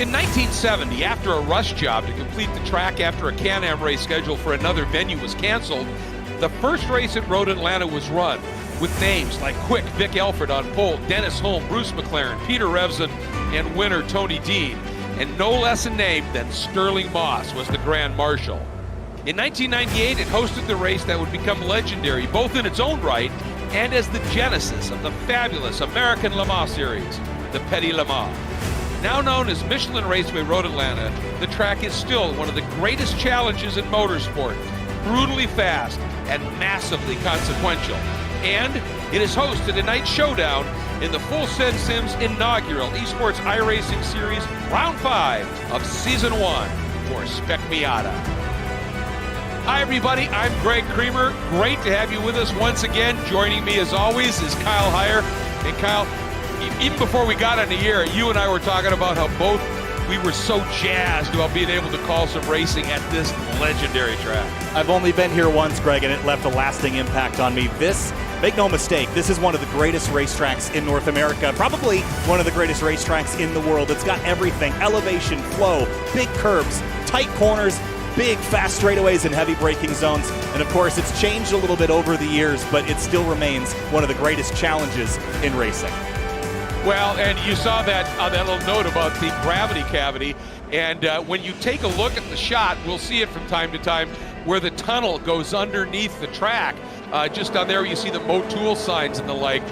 In 1970, after a rush job to complete the track after a Can-Am race scheduled for another venue was canceled, the first race at Road Atlanta was run with names like Quick Vic Elford on pole, Dennis Holm, Bruce McLaren, Peter Revson, and winner Tony Dean. And no less a name than Sterling Moss was the Grand Marshal. In 1998, it hosted the race that would become legendary, both in its own right and as the genesis of the fabulous American Le Mans series, the Petit Le Mans. Now known as Michelin Raceway Road Atlanta, the track is still one of the greatest challenges in motorsport, brutally fast and massively consequential. And it is hosted a night showdown in the Full Send Sims inaugural esports iRacing series, round 5 of season 1 for Spec Miata. Hi everybody, I'm Greg Creamer. Great to have you with us once again. Joining me as always is Kyle Heyer. And Kyle, even before we got on the air, you and I were talking about how both we were so jazzed about being able to call some racing at this legendary track. I've only been here once, Greg, and it left a lasting impact on me. Make no mistake, this is one of the greatest racetracks in North America, probably one of the greatest racetracks in the world. It's got everything: elevation, flow, big curbs, tight corners, big fast straightaways and heavy braking zones. And of course, it's changed a little bit over the years, but it still remains one of the greatest challenges in racing. Well, and you saw that little note about the gravity cavity, and when you take a look at the shot, we'll see it from time to time, where the tunnel goes underneath the track. Just down there, you see the Motul signs and the like.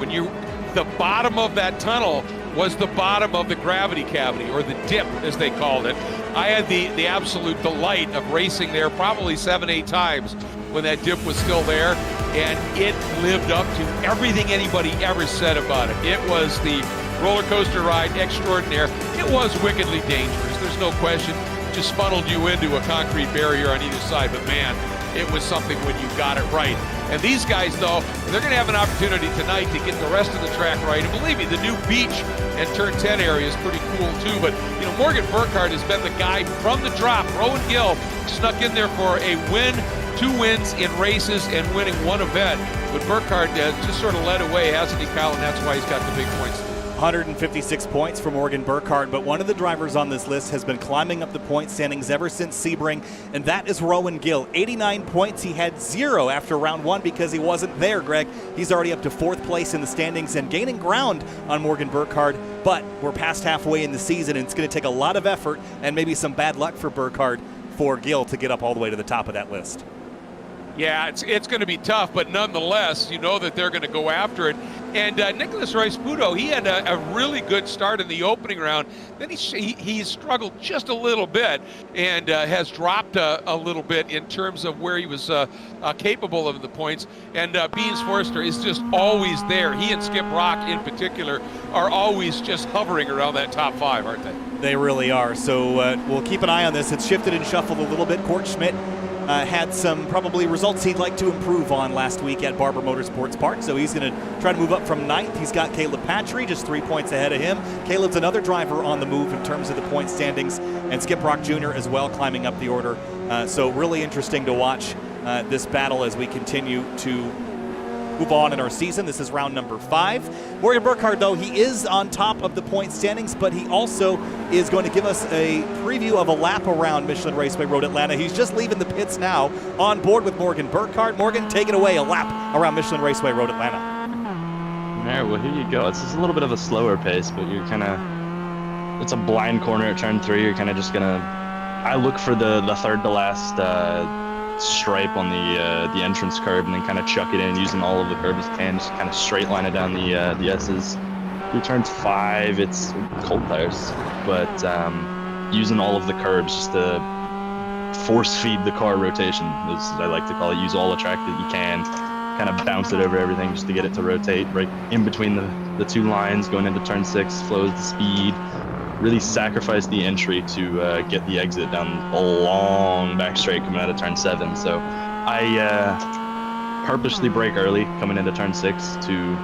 The bottom of that tunnel was the bottom of the gravity cavity, or the dip, as they called it. I had the absolute delight of racing there probably 7-8 times when that dip was still there, and it lived up to everything anybody ever said about it. It was the roller coaster ride extraordinaire. It was wickedly dangerous, there's no question. Just funneled you into a concrete barrier on either side, but man, it was something when you got it right. And these guys, though, they're going to have an opportunity tonight to get the rest of the track right. And believe me, the new beach and turn 10 area is pretty cool too. But Morgan Burkhardt has been the guy from the drop. Rowan Gill snuck in there for a win, 2 wins in races, and winning 1 event. But Burkhardt just sort of led away, hasn't he, Kyle? And that's why he's got the big points. 156 points for Morgan Burkhardt, but one of the drivers on this list has been climbing up the point standings ever since Sebring, and that is Rowan Gill. 89 points. He had 0 after round 1 because he wasn't there, Greg. He's already up to 4th place in the standings and gaining ground on Morgan Burkhardt, but we're past halfway in the season, and it's going to take a lot of effort and maybe some bad luck for Burkhardt for Gill to get up all the way to the top of that list. Yeah, it's going to be tough, but nonetheless, you know that they're going to go after it. And Nicholas Rice-Puto, he had a really good start in the opening round. Then he struggled just a little bit and has dropped a little bit in terms of where he was capable of the points. And Beans Forster is just always there. He and Skip Rock in particular are always just hovering around that top 5, aren't they? They really are. So we'll keep an eye on this. It's shifted and shuffled a little bit. Court Schmidt had some probably results he'd like to improve on last week at Barber Motorsports Park, so he's going to try to move up from 9th. He's got Caleb Patry just 3 points ahead of him. Caleb's another driver on the move in terms of the point standings, and Skip Rock Jr. as well climbing up the order. So really interesting to watch this battle as we continue to move on in our season. This is round number 5. Morgan Burkhardt, though, he is on top of the point standings, but he also is going to give us a preview of a lap around Michelin Raceway Road Atlanta. He's just leaving the pits now, on board with Morgan Burkhardt. Morgan, take it away, a lap around Michelin Raceway Road Atlanta. All right, well, here you go. It's just a little bit of a slower pace, but you're kind of, it's a blind corner at turn 3. You're kind of just going to, I look for the third to last stripe on the entrance curb, and then kind of chuck it in using all of the curbs you can, just kind of straight line it down the S's. Through turns 5, it's cold tires, but using all of the curbs just to force feed the car rotation, as I like to call it. Use all the track that you can, kind of bounce it over everything just to get it to rotate right in between the 2 lines. Going into turn 6, flows the speed, really sacrifice the entry to get the exit down a long back straight coming out of turn 7. So I purposely brake early coming into turn 6 to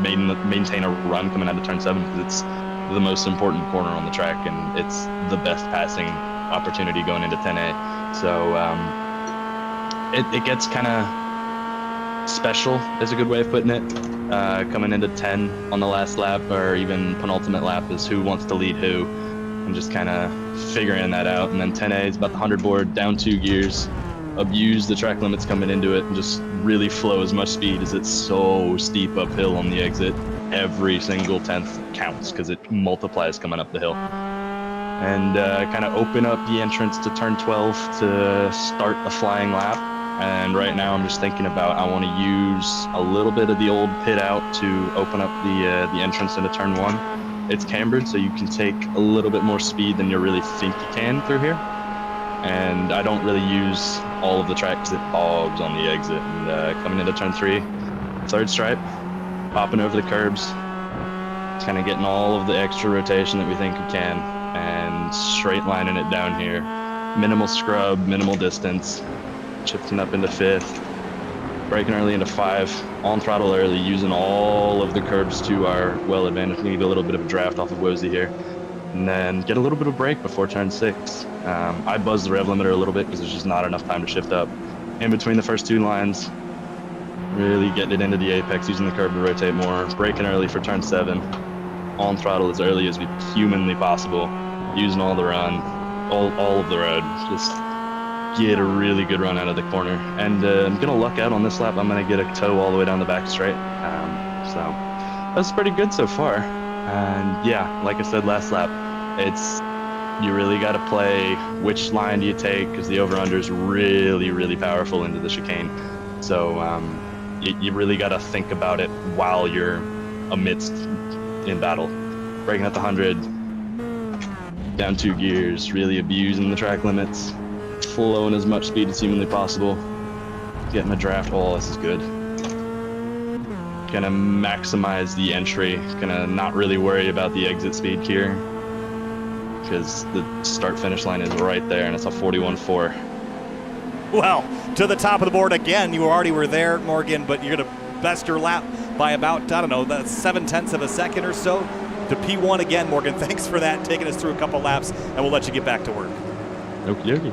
maintain a run coming out of turn 7, because it's the most important corner on the track and it's the best passing opportunity going into 10A. So it gets kind of special, is a good way of putting it. Coming into 10 on the last lap, or even penultimate lap, is who wants to lead who. and just kind of figuring that out. And then 10A is about the 100 board, down 2 gears, abuse the track limits coming into it, and just really flow as much speed as it's so steep uphill on the exit. Every single tenth counts because it multiplies coming up the hill. And kind of open up the entrance to turn 12 to start a flying lap. And right now I'm just thinking about, I want to use a little bit of the old pit out to open up the entrance into turn 1. It's cambered, so you can take a little bit more speed than you really think you can through here. And I don't really use all of the track because it bogs on the exit. And coming into turn 3, third stripe, popping over the curbs, kind of getting all of the extra rotation that we think we can, and straight lining it down here. Minimal scrub, minimal distance, shifting up into 5th, braking early into 5, on throttle early, using all of the curbs to our well advantage. We need a little bit of a draft off of Wozy here, and then get a little bit of break before turn 6. I buzzed the rev limiter a little bit because there's just not enough time to shift up. In between the first 2 lines, really getting it into the apex, using the curb to rotate more, braking early for turn 7, on throttle as early as we humanly possible, using all the run, all of the road, just get a really good run out of the corner. And I'm gonna luck out on this lap. I'm gonna get a toe all the way down the back straight. So that's pretty good so far. And yeah, like I said last lap, you really got to play which line do you take, because the over-under is really, really powerful into the chicane. So you really got to think about it while you're amidst in battle. Braking at the 100, down 2 gears, really abusing the track limits, flowing as much speed as humanly possible, getting a draft. Oh, this is good. Gonna maximize the entry, gonna not really worry about the exit speed here, because the start finish line is right there, and it's a 41.4. Well, to the top of the board again. You already were there, Morgan, but you're going to best your lap by about, I don't know, 0.7 of a second or so to P1 again. Morgan, thanks for that, taking us through a couple laps, and we'll let you get back to work. Okie dokie.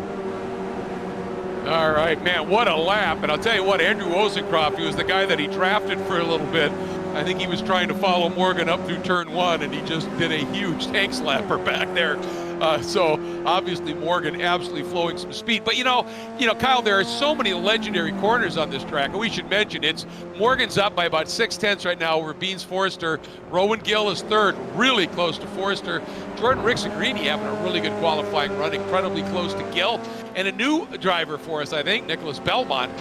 All right, man, what a lap. And I'll tell you what, Andrew Ozencroft, he was the guy that he drafted for a little bit. I think he was trying to follow Morgan up through turn 1, and he just did a huge tank slapper back there. So obviously Morgan absolutely flowing some speed. But you know, Kyle, there are so many legendary corners on this track, and we should mention Morgan's up by about 0.6 right now over Beans Forrester. Rowan Gill is 3rd, really close to Forrester. Jordan Rixagrini having a really good qualifying run, incredibly close to Gill. And a new driver for us, I think, Nicholas Belmont,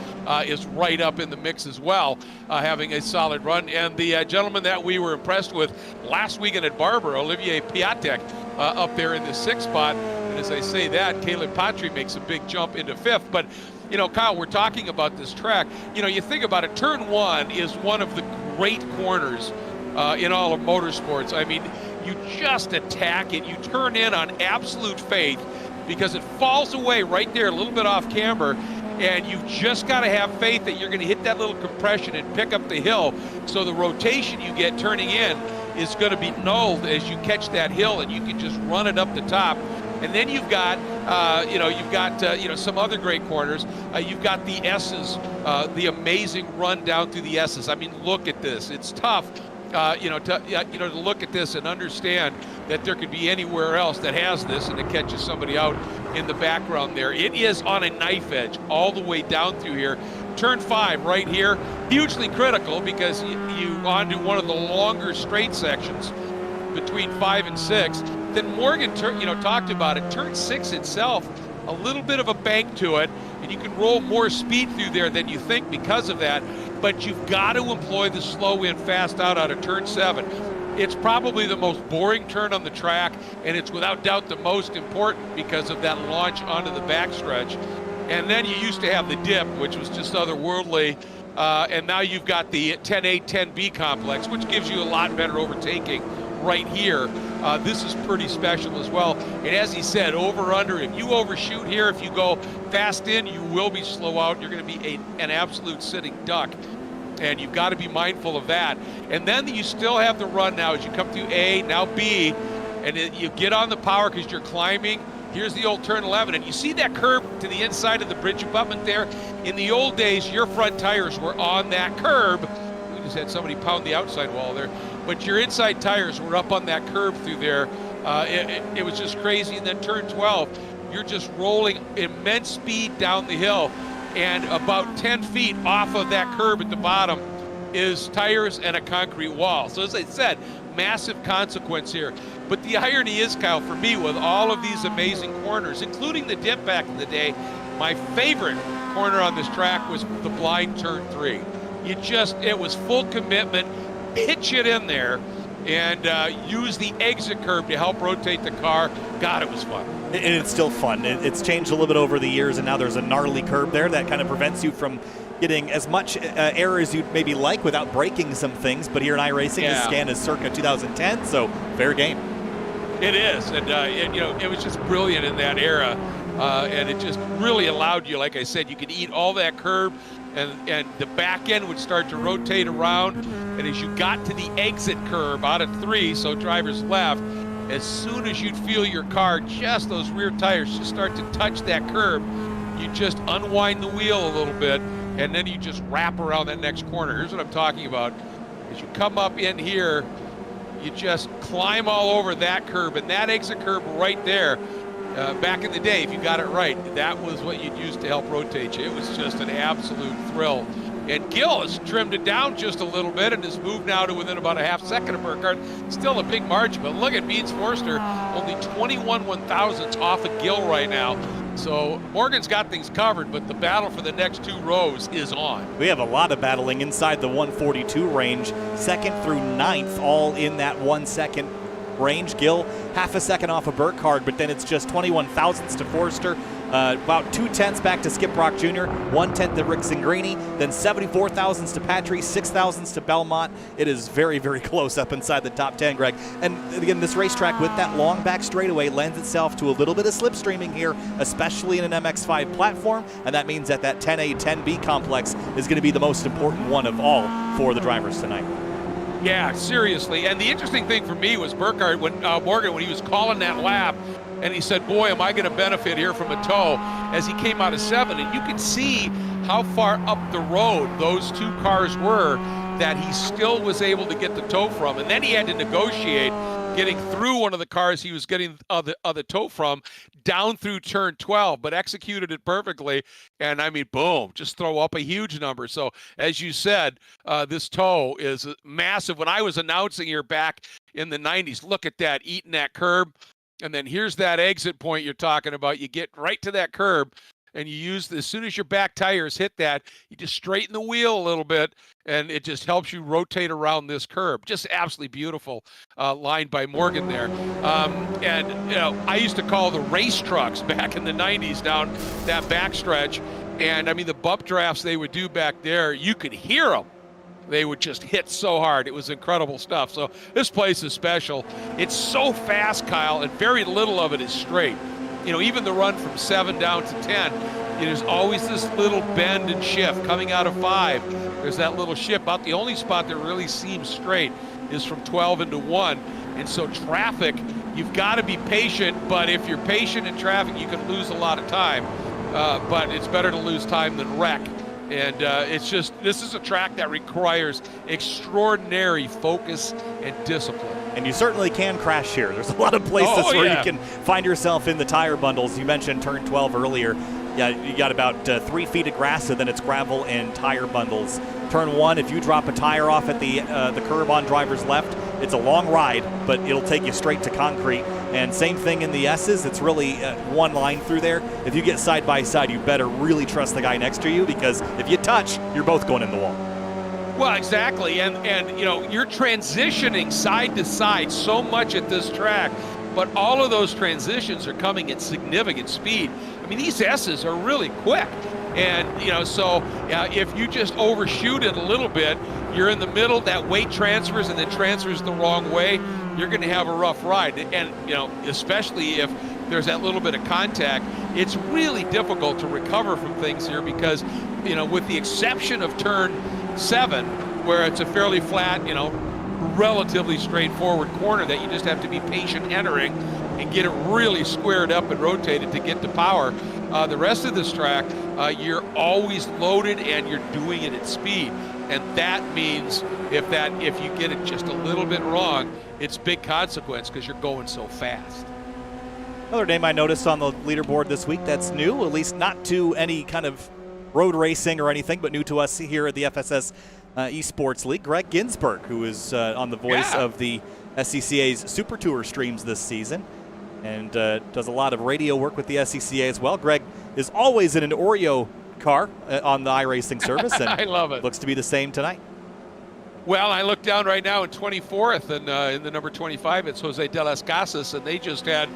is right up in the mix as well, having a solid run. And the gentleman that we were impressed with last weekend at Barber, Olivier Piatek, up there in the 6th spot. And as I say that, Caleb Patry makes a big jump into 5th. But, Kyle, we're talking about this track. You think about it, turn 1 is one of the great corners in all of motorsports. I mean, you just attack it. You turn in on absolute faith, because it falls away right there, a little bit off camber, and you've just got to have faith that you're going to hit that little compression and pick up the hill. So the rotation you get turning in is going to be nulled as you catch that hill, and you can just run it up the top. And then you've got, some other great corners. You've got the S's, the amazing run down through the S's. I mean, look at this. It's tough. To look at this and understand that there could be anywhere else that has this and it catches somebody out in the background there. It is on a knife edge all the way down through here. Turn 5 right here, hugely critical, because you onto one of the longer straight sections between 5 and 6. Then Morgan, talked about it. Turn 6 itself, a little bit of a bank to it, and you can roll more speed through there than you think because of that. But you've got to employ the slow in, fast out of turn 7. It's probably the most boring turn on the track, and it's without doubt the most important because of that launch onto the backstretch. And then you used to have the dip, which was just otherworldly, and now you've got the 10A, 10B complex, which gives you a lot better overtaking right here. This is pretty special as well. And as he said, over under, if you overshoot here, if you go fast in, you will be slow out. You're going to be an absolute sitting duck, and you've got to be mindful of that. And then you still have the run now as you come through A, now B, and you get on the power because you're climbing. Here's the old turn 11, and you see that curb to the inside of the bridge abutment there. In the old days, your front tires were on that curb. We just had somebody pound the outside wall there. But your inside tires were up on that curb through there It was just crazy. And then turn 12, you're just rolling immense speed down the hill, and about 10 feet off of that curb at the bottom is tires and a concrete wall. So as I said, massive consequence here. But the irony is, Kyle, for me, with all of these amazing corners, including the dip back in the day, my favorite corner on this track was the blind turn 3. It was full commitment, pitch it in there, and use the exit curb to help rotate the car. God, it was fun. And it's still fun. It's changed a little bit over the years, and now there's a gnarly curb there that kind of prevents you from getting as much error as you'd maybe like without breaking some things. But here in iRacing, the scan is circa 2010, so fair game. It is, and it was just brilliant in that era, and it just really allowed you, like I said, you could eat all that curb, and the back end would start to rotate around, and as you got to the exit curb out of 3, so drivers left, as soon as you'd feel your car, just those rear tires just start to touch that curb, you just unwind the wheel a little bit, and then you just wrap around that next corner. Here's what I'm talking about. As you come up in here, you just climb all over that curb, and that exit curb right there, back in the day, if you got it right, that was what you'd use to help rotate you. It was just an absolute thrill. And Gill has trimmed it down just a little bit and has moved now to within about a half second of Burkhardt. Still a big margin, but look at Beans Forster, only 21 1/1000ths off of Gill right now. So Morgan's got things covered, but the battle for the next 2 rows is on. We have a lot of battling inside the 142 range, 2nd through 9th, all in that 1 second range. Gill half a second off of Burkhardt, but then it's just 21 thousandths to Forster. About 2/10 back to Skip Brock Jr., 1/10 to Rick Zingrini, then 74 thousandths to Patry, 6 thousandths to Belmont. It is very, very close up inside the top 10, Greg. And again, this racetrack with that long back straightaway lends itself to a little bit of slipstreaming here, especially in an MX-5 platform, and that means that 10A, 10B complex is going to be the most important one of all for the drivers tonight. Yeah, seriously. And the interesting thing for me was Burkhardt, Morgan, when he was calling that lap, and he said, boy, am I going to benefit here from a tow, as he came out of 7. And you could see how far up the road those 2 cars were that he still was able to get the tow from. And then he had to negotiate getting through one of the cars he was getting the tow from down through turn 12, but executed it perfectly. And I mean, boom, just throw up a huge number. So as you said, this tow is massive. When I was announcing here back in the 90s, look at that, eating that curb. And then here's that exit point you're talking about. You get right to that curb, and you use, as soon as your back tires hit that, you just straighten the wheel a little bit, and it just helps you rotate around this curb. Just absolutely beautiful line by Morgan there. And I used to call the race trucks back in the 90s down that backstretch. And I mean, the bump drafts they would do back there, you could hear them. They would just hit so hard. It was incredible stuff. So this place is special. It's so fast, Kyle, and very little of it is straight. Even the run from 7 down to 10, there's always this little bend and shift. Coming out of 5, there's that little shift. About the only spot that really seems straight is from 12 into 1. And so traffic, you've got to be patient, but if you're patient in traffic, you can lose a lot of time. But it's better to lose time than wreck. And this is a track that requires extraordinary focus and discipline. And you certainly can crash here. There's a lot of places where you can find yourself in the tire bundles. You mentioned turn 12 earlier. Yeah, you got about 3 feet of grass, and then it's gravel and tire bundles. Turn 1, if you drop a tire off at the curb on driver's left, it's a long ride, but it'll take you straight to concrete. And same thing in the S's. It's really one line through there. If you get side by side, you better really trust the guy next to you, because if you touch, you're both going in the wall. Well, exactly. And you're transitioning side to side so much at this track, but all of those transitions are coming at significant speed. I mean, these S's are really quick. And, so if you just overshoot it a little bit, you're in the middle, that weight transfers and then transfers the wrong way, you're going to have a rough ride. And, especially if there's that little bit of contact, it's really difficult to recover from things here because, with the exception of turn 7, where it's a fairly flat, relatively straightforward corner that you just have to be patient entering and get it really squared up and rotated to get the power. The rest of this track, you're always loaded and you're doing it at speed. and that means if you get it just a little bit wrong, it's big consequence because you're going so fast. Another name I noticed on the leaderboard this week that's new, at least not to any kind of road racing or anything, but new to us here at the FSS Esports League, Greg Ginsburg, who is on the voice of the SCCA's Super Tour streams this season and does a lot of radio work with the SCCA as well. Greg is always in an Oreo car on the iRacing service, and I love it. Looks to be the same tonight. Well, I look down right now in 24th, and in the number 25, it's Jose de las Casas, and they just had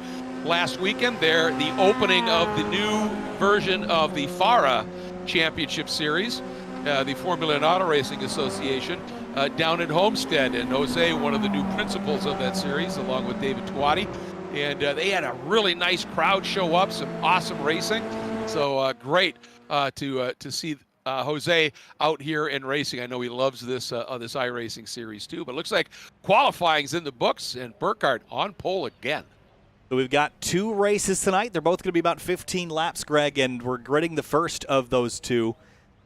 last weekend there the opening of the new version of the FARA Championship Series, the Formula and Auto Racing Association, down in Homestead. And Jose, one of the new principals of that series, along with David Tuati. And they had a really nice crowd show up, some awesome racing. So great to see Jose out here and racing. I know he loves this this iRacing series too. But it looks like qualifying's in the books, and Burkhardt on pole again. So we've got 2 races tonight. They're both going to be about 15 laps, Greg, and we're gridding the first of those 2.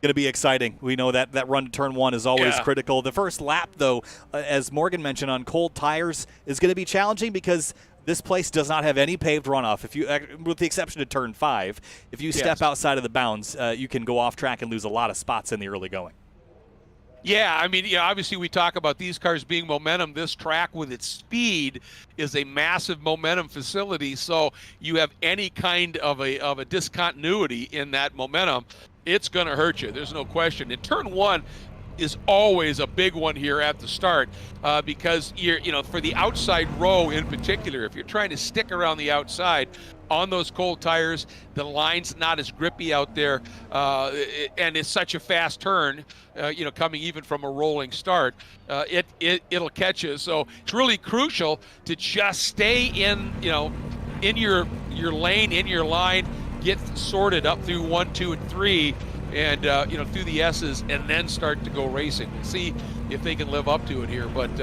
Going to be exciting. We know that run to turn 1 is always critical. The first lap, though, as Morgan mentioned, on cold tires is going to be challenging because this place does not have any paved runoff. If you, with the exception of turn 5, if you step outside of the bounds, you can go off track and lose a lot of spots in the early going. Yeah, I mean, obviously we talk about these cars being momentum. This track with its speed is a massive momentum facility, so you have any kind of a discontinuity in that momentum, it's going to hurt you. There's no question. And turn 1 is always a big one here at the start because for the outside row in particular, if you're trying to stick around the outside on those cold tires, the line's not as grippy out there, and it's such a fast turn, coming even from a rolling start, it'll catch you. So it's really crucial to just stay in your lane, in your line, get sorted up through 1, 2, and 3, and through the S's, and then start to go racing. We'll see if they can live up to it here. But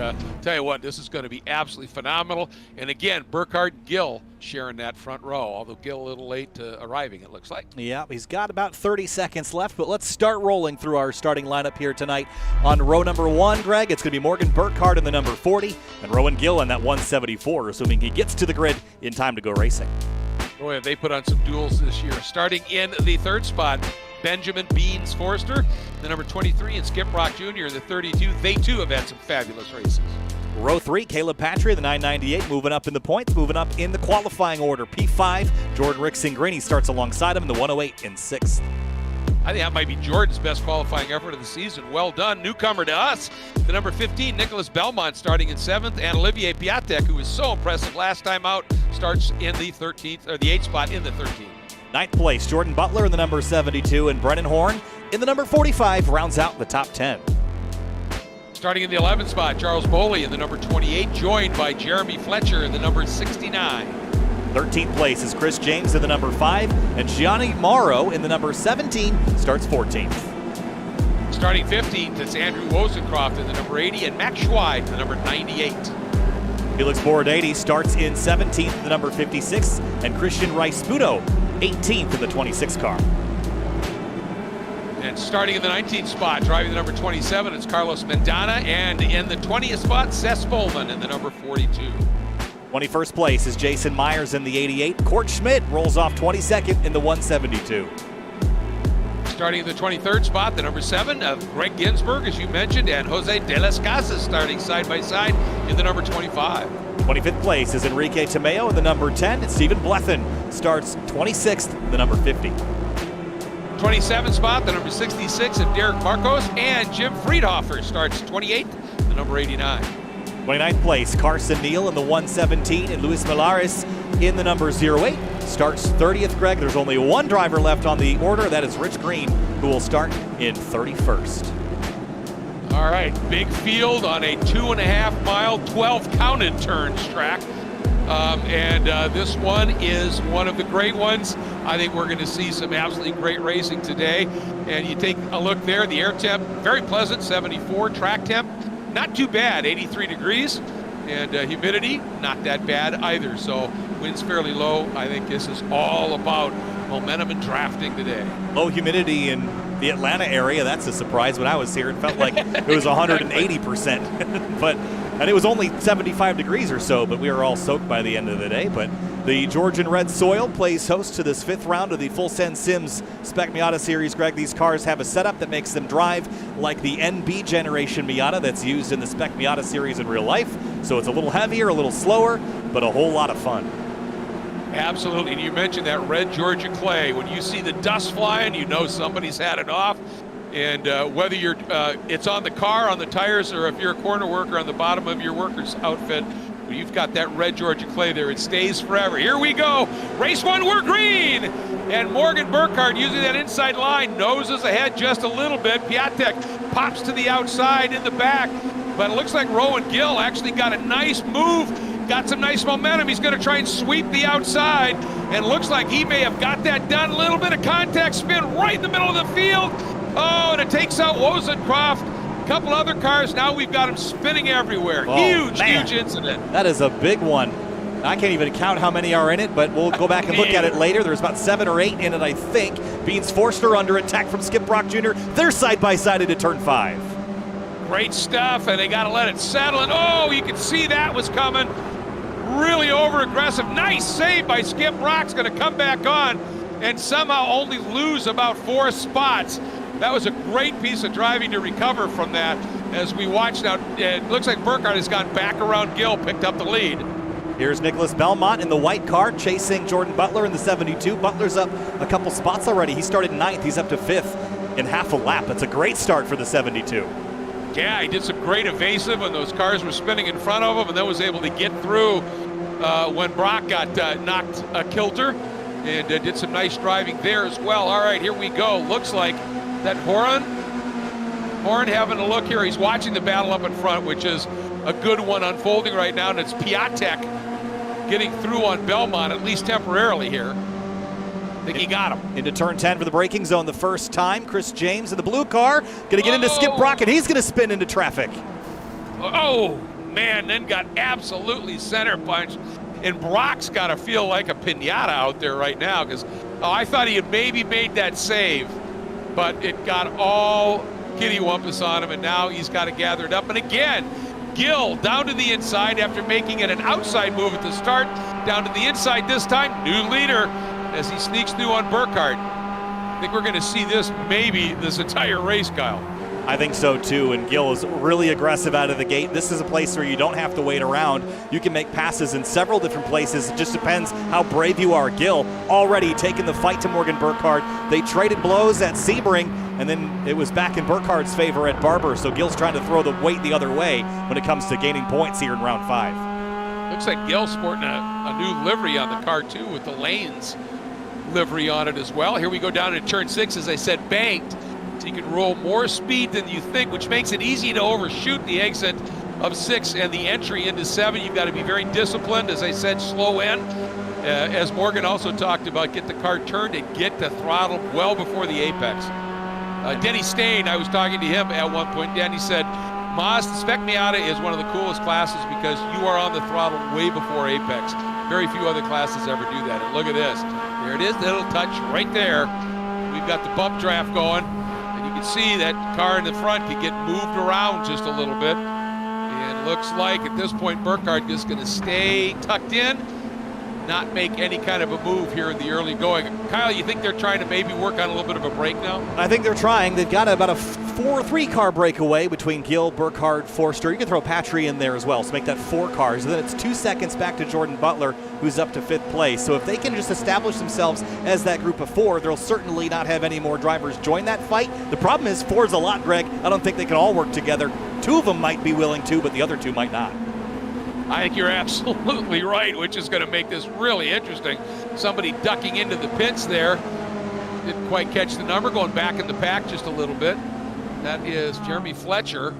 tell you what, this is going to be absolutely phenomenal. And again, Burkhardt and Gill sharing that front row, although Gill a little late arriving, it looks like. Yeah, he's got about 30 seconds left, but let's start rolling through our starting lineup here tonight. On row number 1, Greg, it's going to be Morgan Burkhardt in the number 40 and Rowan Gill in that 174, assuming he gets to the grid in time to go racing. Boy, they put on some duels this year. Starting in the 3rd spot, Benjamin Beans Forster, the number 23, and Skip Rock Jr. in the 32. They too have had some fabulous races. Row 3, Caleb Patry, the 998, moving up in the points, moving up in the qualifying order. P5, Jordan Rick-Singrini starts alongside him in the 108 in 6th. I think that might be Jordan's best qualifying effort of the season. Well done. Newcomer to us, the number 15, Nicholas Belmont, starting in 7th, and Olivier Piatek, who was so impressive last time out, starts in the 13th, or the 8th spot in the 13th. 9th place, Jordan Butler in the number 72, and Brennan Horn in the number 45 rounds out the top 10. Starting in the 11th spot, Charles Boley in the number 28, joined by Jeremy Fletcher in the number 69. 13th place is Chris James in the number 5, and Gianni Morrow in the number 17 starts 14th. Starting 15th, it's Andrew Wozencroft in the number 80, and Max Schweid in the number 98. Felix Borodady starts in 17th, the number 56, and Christian Rice-Sputo 18th in the 26 car. And starting in the 19th spot, driving the number 27, it's Carlos Mendana, and in the 20th spot, Seth Bowman in the number 42. 21st place is Jason Myers in the 88. Court Schmidt rolls off 22nd in the 172. Starting in the 23rd spot, the number 7 of Greg Ginsburg, as you mentioned, and Jose de las Casas starting side by side in the number 25. 25th place is Enrique Tomeo in the number 10, and Stephen Blethen starts 26th, the number 50. 27th spot, the number 66 of Derek Marcos, and Jim Friedhofer starts 28th, the number 89. 29th place, Carson Neal in the 117, and Luis Milares in the number 08 starts 30th. Greg, there's only one driver left on the order. That is Rich Green, who will start in 31st. All right, big field on a 2.5-mile, 12 counted turns track. This one is one of the great ones. I think we're going to see some absolutely great racing today. And you take a look there, the air temp, very pleasant, 74. Track temp, not too bad, 83 degrees. And humidity, not that bad either. So wind's fairly low. I think this is all about momentum and drafting today. Low humidity in the Atlanta area, that's a surprise. When I was here, it felt like it was 180%. And it was only 75 degrees or so, but we were all soaked by the end of the day. But the Georgian red soil plays host to this 5th round of the Full Send Sims Spec Miata series. Greg, these cars have a setup that makes them drive like the NB generation Miata that's used in the Spec Miata series in real life. So it's a little heavier, a little slower, but a whole lot of fun. Absolutely, and you mentioned that red Georgia clay. When you see the dust flying, you know somebody's had it off. And whether you're, it's on the car, on the tires, or if you're a corner worker on the bottom of your worker's outfit, you've got that red Georgia clay there. It stays forever. Here we go. Race 1, we're green. And Morgan Burkhardt using that inside line, noses ahead just a little bit. Piatek pops to the outside in the back. But it looks like Rowan Gill actually got a nice move, got some nice momentum. He's going to try and sweep the outside. And looks like he may have got that done. A little bit of contact spin right in the middle of the field. Oh, and it takes out Wozencroft. A couple other cars. Now we've got him spinning everywhere. Oh, huge, man. huge incident. That is a big one. I can't even count how many are in it, but we'll go back and look at it later. There's about 7 or 8 in it, I think. Beans Forster under attack from Skip Brock Jr. They're side by side into turn 5. Great stuff, and they got to let it settle. And oh, you can see that was coming. Really over-aggressive. Nice save by Skip Brock's going to come back on and somehow only lose about 4 spots. That was a great piece of driving to recover from that. As we watch now, it looks like Burkhardt has gone back around Gill, picked up the lead. Here's Nicholas Belmont in the white car chasing Jordan Butler in the 72. Butler's up a couple spots already. He started 9th. He's up to 5th in half a lap. That's a great start for the 72. Yeah, he did some great evasive when those cars were spinning in front of him, and then was able to get through when Brock got knocked kilter, and did some nice driving there as well. All right, here we go. Looks like that Horan having a look here. He's watching the battle up in front, which is a good one unfolding right now, and it's Piatek getting through on Belmont, at least temporarily here. I think he got him. Into turn 10 for the braking zone the first time. Chris James in the blue car. Going to get into Skip Brock, and he's going to spin into traffic. Oh, man, then got absolutely center punched. And Brock's got to feel like a piñata out there right now, because I thought he had maybe made that save, but it got all kittywampus on him, and now he's got to gather it up. And again, Gill down to the inside after making it an outside move at the start. Down to the inside this time. New leader as he sneaks through on Burkhardt. I think we're going to see this maybe this entire race, Kyle. I think so too, and Gill is really aggressive out of the gate. This is a place where you don't have to wait around. You can make passes in several different places. It just depends how brave you are. Gill already taking the fight to Morgan Burkhardt. They traded blows at Sebring, and then it was back in Burkhardt's favor at Barber, so Gill's trying to throw the weight the other way when it comes to gaining points here in round 5. Looks like Gill sporting a new livery on the car too, with the Lanes livery on it as well. Here we go down to turn 6, as I said, banked. So you can roll more speed than you think, which makes it easy to overshoot the exit of 6 and the entry into 7. You've got to be very disciplined, as I said, slow in. As Morgan also talked about, get the car turned and get the throttle well before the apex. Denny Stain, I was talking to him at one point. Denny said, Moss, the Spec Miata is one of the coolest classes because you are on the throttle way before apex. Very few other classes ever do that. And look at this. There it is, the little touch right there. We've got the bump draft going. And you can see that car in the front can get moved around just a little bit. And it looks like at this point Burkhardt is going to stay tucked in, not make any kind of a move here in the early going. Kyle, you think they're trying to maybe work on a little bit of a break now? I think they're trying. They've got about a 3-car breakaway between Gill, Burkhardt, Forster. You can throw Patry in there as well, so make that 4 cars. And then it's 2 seconds back to Jordan Butler, who's up to 5th place. So if they can just establish themselves as that group of 4, they'll certainly not have any more drivers join that fight. The problem is 4's a lot, Greg. I don't think they can all work together. 2 of them might be willing to, but the other 2 might not. I think you're absolutely right, which is going to make this really interesting. Somebody ducking into the pits there. Didn't quite catch the number, going back in the pack just a little bit. That is Jeremy Fletcher.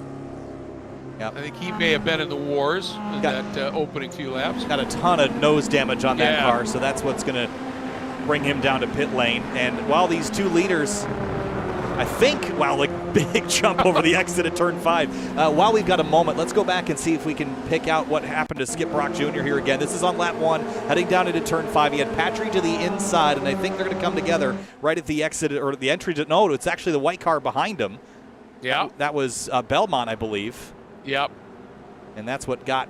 Yep. I think he may have been in the wars in that opening few laps. Got a ton of nose damage on that car, so that's what's going to bring him down to pit lane. And while these 2 leaders, I think, big jump over the exit at turn 5. While we've got a moment, let's go back and see if we can pick out what happened to Skip Brock Jr. here again. This is on lap 1, heading down into turn 5. He had Patry to the inside, and I think they're going to come together right at the exit, or the entry to, no, it's actually the white car behind him. Yeah. That was Belmont, I believe. Yep. And that's what got.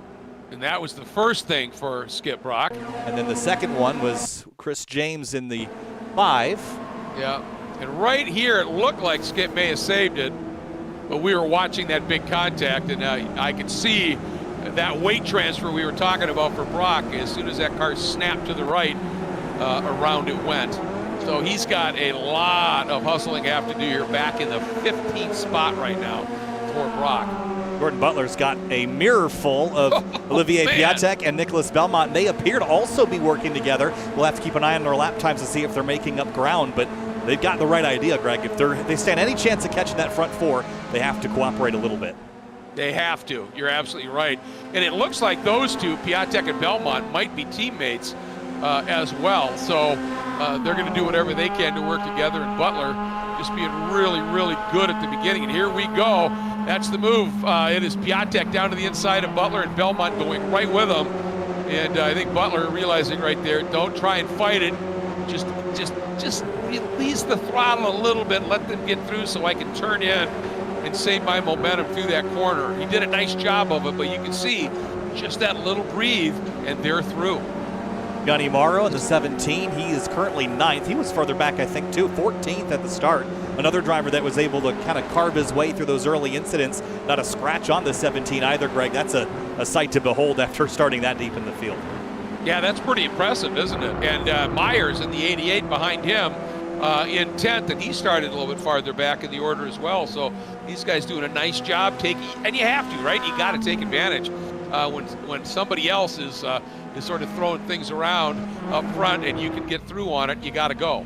And that was the first thing for Skip Brock. And then the second one was Chris James in the 5. Yeah. And right here, it looked like Skip may have saved it, but we were watching that big contact, and I could see that weight transfer we were talking about for Brock. As soon as that car snapped to the right, around it went. So he's got a lot of hustling to have to do here, back in the 15th spot right now for Brock. Gordon Butler's got a mirror full of Olivier Piatek and Nicholas Belmont. They appear to also be working together. We'll have to keep an eye on their lap times to see if they're making up ground, but they've got the right idea, Greg. If they stand any chance of catching that front 4, they have to cooperate a little bit. They have to. You're absolutely right. And it looks like those two, Piatek and Belmont, might be teammates as well. So they're going to do whatever they can to work together. And Butler just being really, really good at the beginning. And here we go. That's the move. It is Piatek down to the inside of Butler, and Belmont going right with him. And I think Butler realizing right there, don't try and fight it. Just release the throttle a little bit, let them get through so I can turn in and save my momentum through that corner. He did a nice job of it, but you can see just that little breathe, and they're through. Gunny Morrow in the 17, he is currently 9th. He was further back, I think, too, 14th at the start. Another driver that was able to kind of carve his way through those early incidents. Not a scratch on the 17 either, Greg. That's a sight to behold after starting that deep in the field. Yeah, that's pretty impressive, isn't it? And Myers in the 88 behind him in 10th, and he started a little bit farther back in the order as well. So these guys doing a nice job taking, and you have to, right? You got to take advantage when somebody else is sort of throwing things around up front, and you can get through on it. You got to go.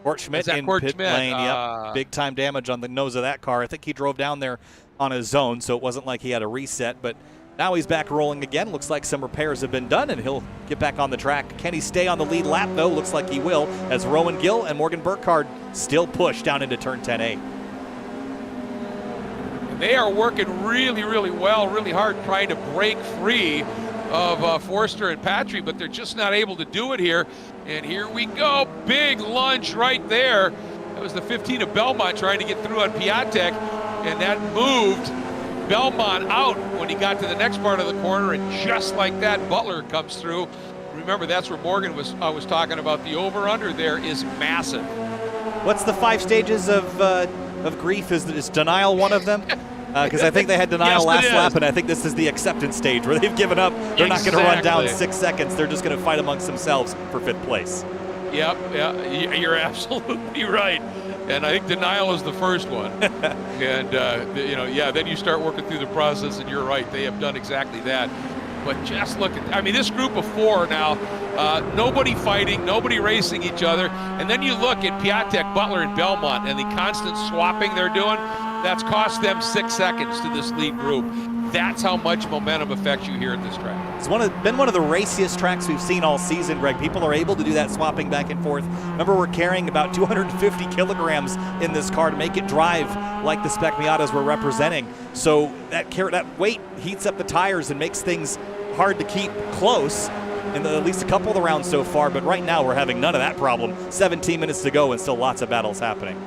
Court Schmidt in pit lane, yep. Big time damage on the nose of that car. I think he drove down there on his own, so it wasn't like he had a reset, but now he's back rolling again. Looks like some repairs have been done, and he'll get back on the track. Can he stay on the lead lap, though? Looks like he will, as Rowan Gill and Morgan Burkhardt still push down into turn 10A. They are working really, really well, really hard, trying to break free of Forster and Patry, but they're just not able to do it here. And here we go, big lunge right there. That was the 15 of Belmont trying to get through on Piatek, and that moved Belmont out when he got to the next part of the corner, and just like that, Butler comes through. Remember, that's where Morgan was talking about. The over-under there is massive. What's the 5 stages of grief? Is denial one of them? Because I think they had denial last lap, and I think this is the acceptance stage where they've given up. They're not going to run down 6 seconds. They're just going to fight amongst themselves for 5th place. Yep, yeah, you're absolutely right. And I think denial is the first one. And, then you start working through the process, and you're right. They have done exactly that. But just look at, this group of 4 now, nobody fighting, nobody racing each other. And then you look at Piatek, Butler, and Belmont, and the constant swapping they're doing. That's cost them 6 seconds to this lead group. That's how much momentum affects you here at this track. It's been one of the raciest tracks we've seen all season, Greg. People are able to do that swapping back and forth. Remember, we're carrying about 250 kilograms in this car to make it drive like the Spec Miatas we're representing. So that weight heats up the tires and makes things hard to keep close in at least a couple of the rounds so far. But right now, we're having none of that problem. 17 minutes to go and still lots of battles happening.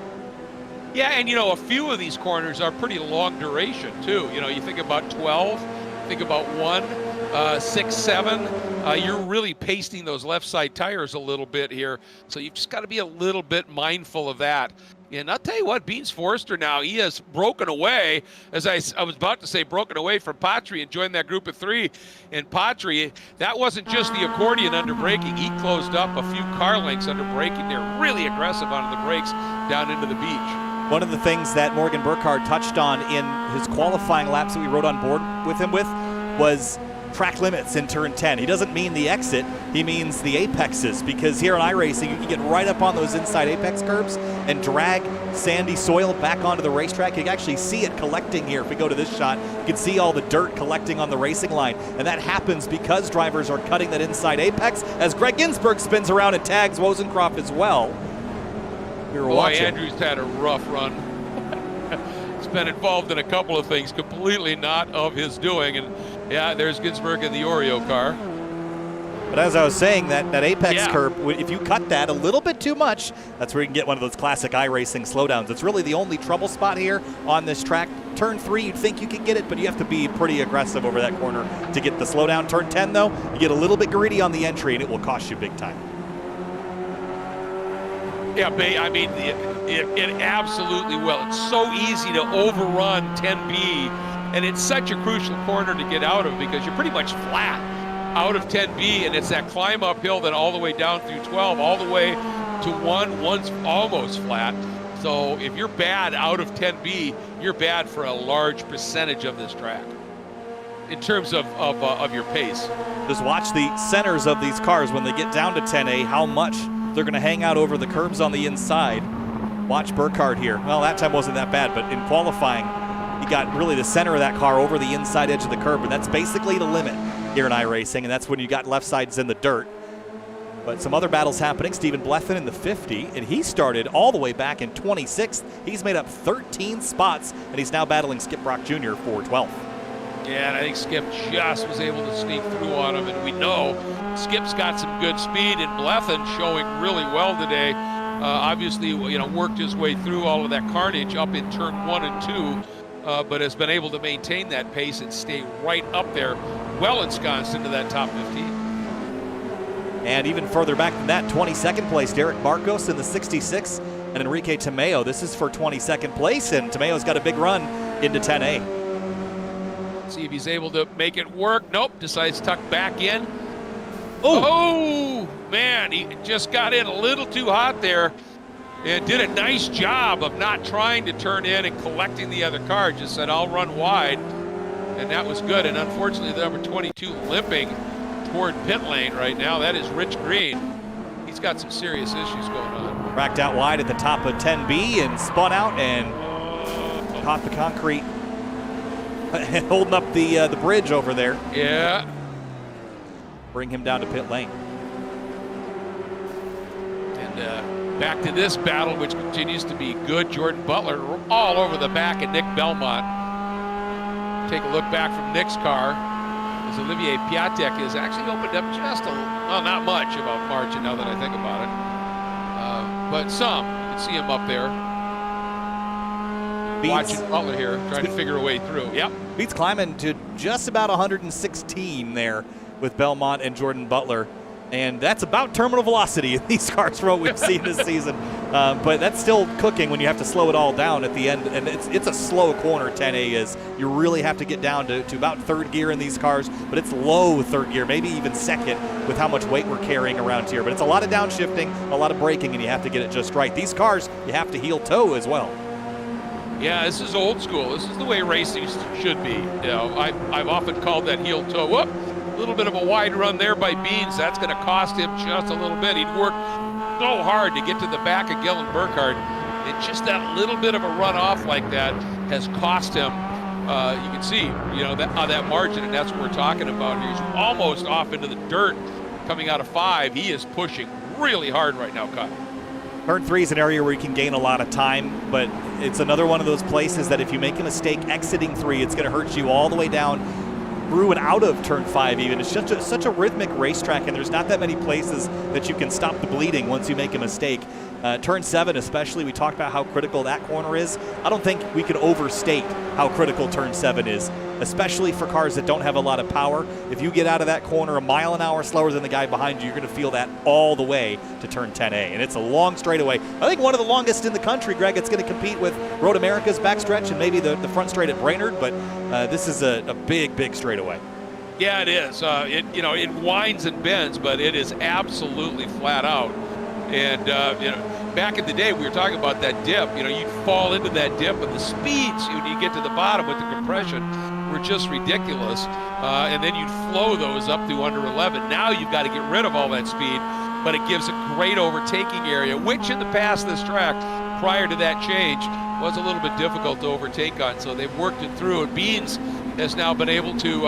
Yeah, and a few of these corners are pretty long duration too. You think about 12, think about 1, 6, 7. You're really pasting those left side tires a little bit here. So you've just got to be a little bit mindful of that. And I'll tell you what, Beans Forster now, he has broken away, as I was about to say, broken away from Patry and joined that group of 3. And Patry, that wasn't just the accordion under braking. He closed up a few car lengths under braking. They're really aggressive on the brakes down into the beach. One of the things that Morgan Burkhardt touched on in his qualifying laps that we rode on board with him was track limits in turn 10. He doesn't mean the exit, he means the apexes, because here on iRacing, you can get right up on those inside apex curbs and drag sandy soil back onto the racetrack. You can actually see it collecting here. If we go to this shot, you can see all the dirt collecting on the racing line, and that happens because drivers are cutting that inside apex, as Greg Ginsburg spins around and tags Wozencroft as well. Boy, Andrews had a rough run. been involved in a couple of things completely not of his doing. And yeah, there's Ginsburg in the Oreo car. But as I was saying, that apex Yeah. curb, if you cut that a little bit too much, that's where you can get one of those classic iRacing slowdowns. It's really the only trouble spot here on this track. Turn 3, you'd think you could get it, but you have to be pretty aggressive over that corner to get the slowdown. Turn 10, though, you get a little bit greedy on the entry, and it will cost you big time. Yeah, I mean, it absolutely will. It's so easy to overrun 10B, and it's such a crucial corner to get out of because you're pretty much flat out of 10B, and it's that climb uphill then all the way down through 12, all the way to 1. 1's almost flat. So if you're bad out of 10B, you're bad for a large percentage of this track in terms of your pace. Just watch the centers of these cars when they get down to 10A, how much they're going to hang out over the curbs on the inside. Watch Burkhardt here. Well, that time wasn't that bad, but in qualifying, he got really the center of that car over the inside edge of the curb, and that's basically the limit here in iRacing, and that's when you got left sides in the dirt. But some other battles happening. Stephen Blethyn in the 50, and he started all the way back in 26th. He's made up 13 spots, and he's now battling Skip Brock Jr. for 12th. Yeah, and I think Skip just was able to sneak through on him, and we know Skip's got some good speed, and Blethyn showing really well today. Obviously, you know, worked his way through all of that carnage up in turn 1 and 2, but has been able to maintain that pace and stay right up there, well ensconced into that top 15. And even further back than that, 22nd place, Derek Marcos in the 66, and Enrique Tamayo. This is for 22nd place, and Tamayo's got a big run into 10A. See if he's able to make it work. Nope, decides to tuck back in. Oh, Oh, man, he just got in a little too hot there and did a nice job of not trying to turn in and collecting the other car. Just said, I'll run wide, and that was good. And unfortunately, the number 22 limping toward pit lane right now. That is Rich Green. He's got some serious issues going on. cracked out wide at the top of 10B and spun out and caught the concrete, holding up the bridge over there. Yeah. Bring him down to pit lane. And back to this battle, which continues to be good. Jordan Butler all over the back of Nick Belmont. Take a look back from Nick's car as Olivier Piatek has actually opened up just well, not much of a margin now that I think about it. But some. You can see him up there. Watching Butler here, trying to figure a way through. Yep. Beats climbing to just about 116 there with Belmont and Jordan Butler. And that's about terminal velocity in these cars for what we've seen this season. But that's still cooking when you have to slow it all down at the end. And it's a slow corner, 10A is. You really have to get down to about third gear in these cars. But it's low third gear, maybe even second with how much weight we're carrying around here. But it's a lot of downshifting, a lot of braking, and you have to get it just right. These cars, you have to heel toe as well. Yeah, this is old school. This is the way racing should be. You know, I've often called that heel toe. Whoop! A little bit of a wide run there by Beans. That's going to cost him just a little bit. He'd worked so hard to get to the back of Gillen Burkhardt, and just that little bit of a run off like that has cost him. You can see, you know, that margin, and that's what we're talking about here. He's almost off into the dirt coming out of 5. He is pushing really hard right now, Kyle. Turn 3 is an area where you can gain a lot of time, but it's another one of those places that if you make a mistake exiting 3, it's going to hurt you all the way down through and out of turn 5 even. It's just such a rhythmic racetrack, and there's not that many places that you can stop the bleeding once you make a mistake. Turn 7 especially, we talked about how critical that corner is. I don't think we could overstate how critical turn 7 is, especially for cars that don't have a lot of power. If you get out of that corner a mile an hour slower than the guy behind you, you're going to feel that all the way to turn 10A. And it's a long straightaway. I think one of the longest in the country, Greg. It's going to compete with Road America's backstretch and maybe the front straight at Brainerd, but this is a big, big straightaway. Yeah, it is. It winds and bends, but it is absolutely flat out. And, back in the day, we were talking about that dip. You know, you'd fall into that dip, and the speeds when you get to the bottom with the compression were just ridiculous. And then you'd flow those up to under 11. Now you've got to get rid of all that speed, but it gives a great overtaking area, which in the past this track, prior to that change, was a little bit difficult to overtake on. So they've worked it through, and Beans has now been able to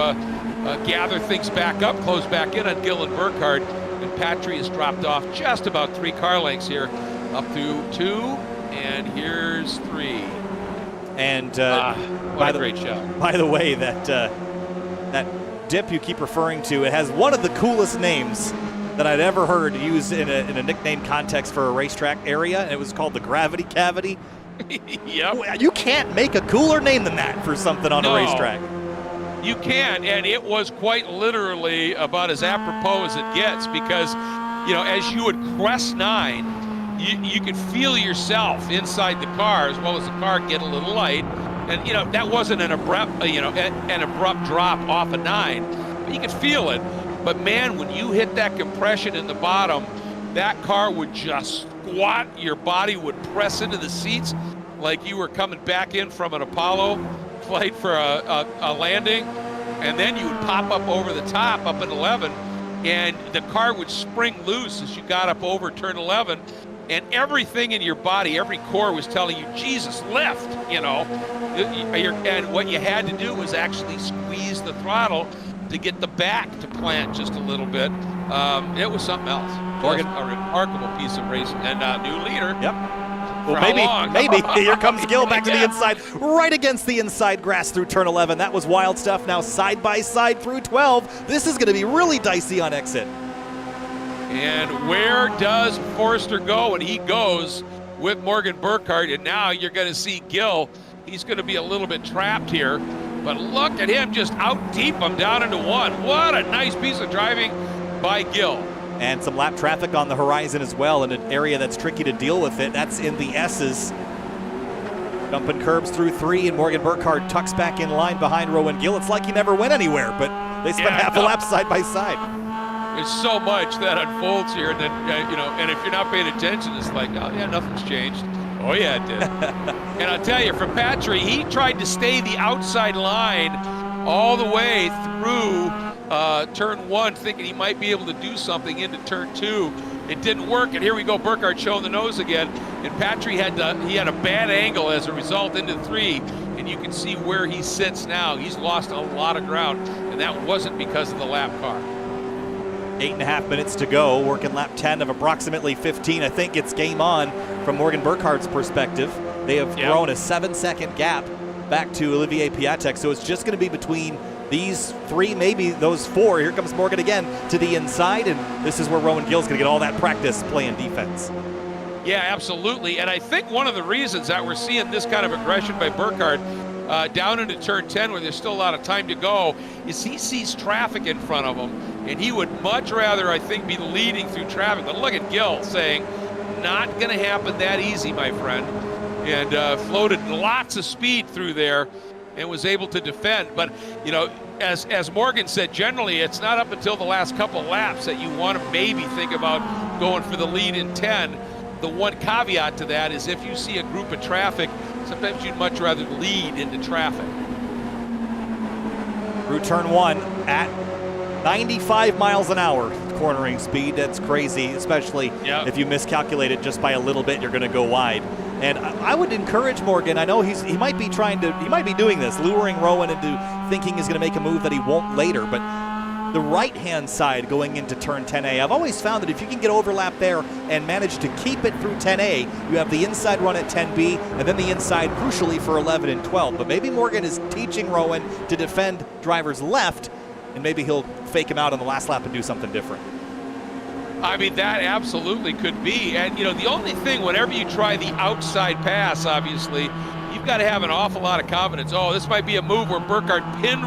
gather things back up, close back in on Gillen Burkhardt, and Patry has dropped off just about 3 car lengths here, up to 2, and here's 3. And what a great shot. By the way, that dip you keep referring to, it has one of the coolest names that I'd ever heard used in a nickname context for a racetrack area, and it was called the Gravity Cavity. Yep. You can't make a cooler name than that for something on a racetrack. You can, and it was quite literally about as apropos as it gets, because, you know, as you would crest 9, you could feel yourself inside the car as well as the car get a little light. And, you know, that wasn't an abrupt drop off a 9, but you could feel it. But man, when you hit that compression in the bottom, that car would just squat, your body would press into the seats like you were coming back in from an Apollo flight for a landing, and then you would pop up over the top up at 11, and the car would spring loose as you got up over turn 11, and everything in your body, every core was telling you, Jesus, lift, you know. And what you had to do was actually squeeze the throttle to get the back to plant just a little bit. It was something else. Morgan, a remarkable piece of racing, and new leader. Yep. Well, maybe. Here comes Gill back to the inside, right against the inside grass through turn 11. That was wild stuff. Now side by side through 12. This is going to be really dicey on exit. And where does Forster go? And he goes with Morgan Burkhardt. And now you're going to see Gill. He's going to be a little bit trapped here. But look at him just out deep him down into 1. What a nice piece of driving by Gill. And some lap traffic on the horizon as well in an area that's tricky to deal with it. That's in the S's. Dumping curbs through 3, and Morgan Burkhardt tucks back in line behind Rowan Gill. It's like he never went anywhere, but they spent half a lap side by side. There's so much that unfolds here, and then, and if you're not paying attention, it's like, oh yeah, nothing's changed. Oh yeah, it did. And I'll tell you, for Patry, he tried to stay the outside line all the way through turn 1, thinking he might be able to do something into turn 2. It didn't work, and here we go, Burkhardt showing the nose again, and Patry had a bad angle as a result into 3, and you can see where he sits now. He's lost a lot of ground, and that wasn't because of the lap car. 8.5 minutes to go, working lap 10 of approximately 15. I think it's game on from Morgan Burkhardt's perspective. They have thrown a 7-second gap back to Olivier Piatek, so it's just going to be between these 3, maybe those 4. Here comes Morgan again to the inside, and this is where Rowan Gill's going to get all that practice playing defense. Yeah, absolutely. And I think one of the reasons that we're seeing this kind of aggression by Burkhardt down into turn 10, where there's still a lot of time to go, is he sees traffic in front of him, and he would much rather, I think, be leading through traffic. But look at Gill saying, not going to happen that easy, my friend, and floated lots of speed through there and was able to defend. But, as Morgan said, generally it's not up until the last couple laps that you want to maybe think about going for the lead in 10. The one caveat to that is if you see a group of traffic, sometimes you'd much rather lead into traffic. Through turn 1 at 95 miles an hour cornering speed. That's crazy, especially if you miscalculate it just by a little bit, you're going to go wide. And I would encourage Morgan. I know he might be doing this, luring Rowan into thinking he's going to make a move that he won't later, but the right-hand side going into turn 10A, I've always found that if you can get overlap there and manage to keep it through 10A, you have the inside run at 10B, and then the inside crucially for 11 and 12. But maybe Morgan is teaching Rowan to defend drivers left, and maybe he'll fake him out on the last lap and do something different. I mean, that absolutely could be. And, the only thing, whenever you try the outside pass, obviously, you've got to have an awful lot of confidence. Oh, this might be a move where Burkhardt pinned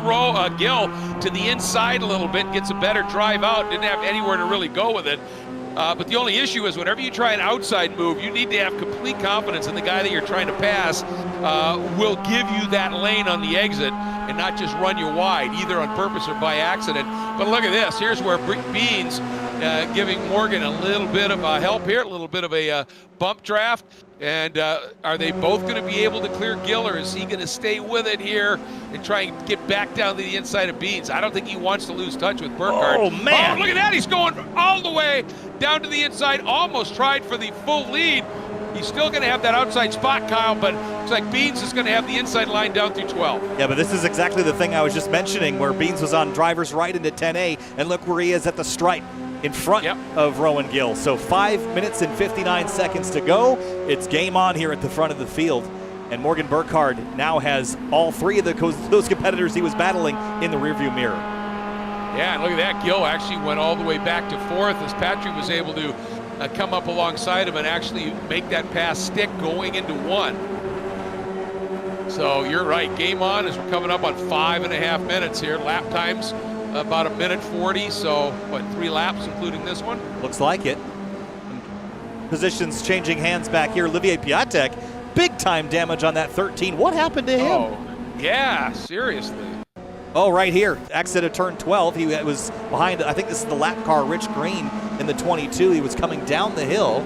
Gill to the inside a little bit, gets a better drive out, didn't have anywhere to really go with it. But the only issue is whenever you try an outside move, you need to have complete confidence in the guy that you're trying to pass will give you that lane on the exit and not just run you wide, either on purpose or by accident. But look at this. Here's where Beans giving Morgan a little bit of help here, a little bit of a bump draft. And are they both going to be able to clear Gill, or is he going to stay with it here and try and get back down to the inside of Beans? I don't think he wants to lose touch with Burkhardt. Oh, man. Oh, look at that. He's going all the way down to the inside, almost tried for the full lead. He's still going to have that outside spot, Kyle, but it's like Beans is going to have the inside line down through 12. Yeah, but this is exactly the thing I was just mentioning, where Beans was on driver's right into 10A, and look where he is at the stripe in front of Rowan Gill. So 5 minutes and 59 seconds to go. It's game on here at the front of the field. And Morgan Burkhardt now has all three of those competitors he was battling in the rearview mirror. Yeah, and look at that. Gill actually went all the way back to fourth as Patrick was able to come up alongside him and actually make that pass stick going into one. So you're right, game on as we're coming up on 5.5 minutes here. Lap times about 1:40, so what, 3 laps including this one? Looks like it. Positions changing hands back here. Olivier Piatek, big time damage on that 13. What happened to him? Oh, yeah, seriously. Oh, right here, exit of turn 12. He was behind, I think this is the lap car, Rich Green in the 22. He was coming down the hill.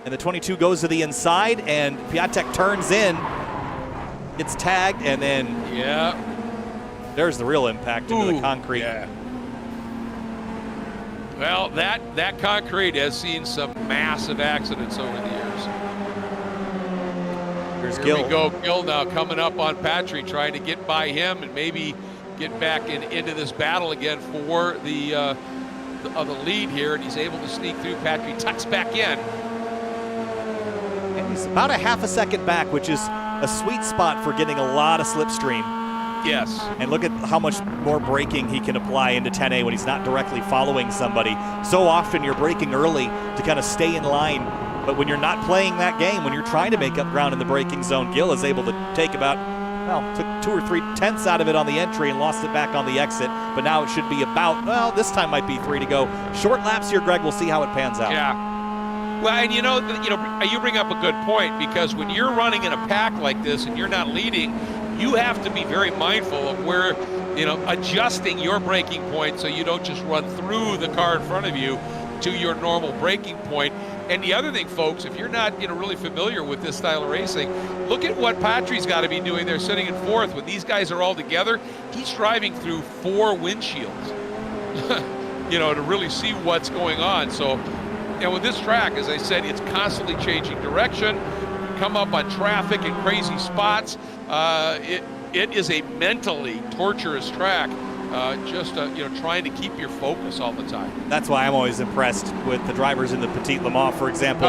And the 22 goes to the inside, and Piatek turns in, gets tagged, and then yeah, there's the real impact into the concrete. Yeah. Well, that concrete has seen some massive accidents over the years. Here's Here Gill. we go, Gill now coming up on Patry, trying to get by him and maybe get back into this battle again for the lead here, and he's able to sneak through. Patry tucks back in. And he's about a half a second back, which is a sweet spot for getting a lot of slipstream. Yes. And look at how much more braking he can apply into 10A when he's not directly following somebody. So often you're braking early to kind of stay in line, but when you're not playing that game, when you're trying to make up ground in the braking zone, Gill is able to take about, well, took 2 or 3 tenths out of it on the entry and lost it back on the exit. But now it should be about, well, this time might be 3 to go. Short laps here, Greg. We'll see how it pans out. Yeah. Well, and you bring up a good point, because when you're running in a pack like this and you're not leading, you have to be very mindful of where, adjusting your braking point so you don't just run through the car in front of you to your normal braking point. And the other thing, folks, if you're not really familiar with this style of racing, look at what Patry's got to be doing there sitting in fourth. When these guys are all together, he's driving through 4 windshields, to really see what's going on. So, and with this track, as I said, it's constantly changing direction. Come up on traffic in crazy spots. It is a mentally torturous track. Trying to keep your focus all the time. That's why I'm always impressed with the drivers in the Petit Le Mans, for example.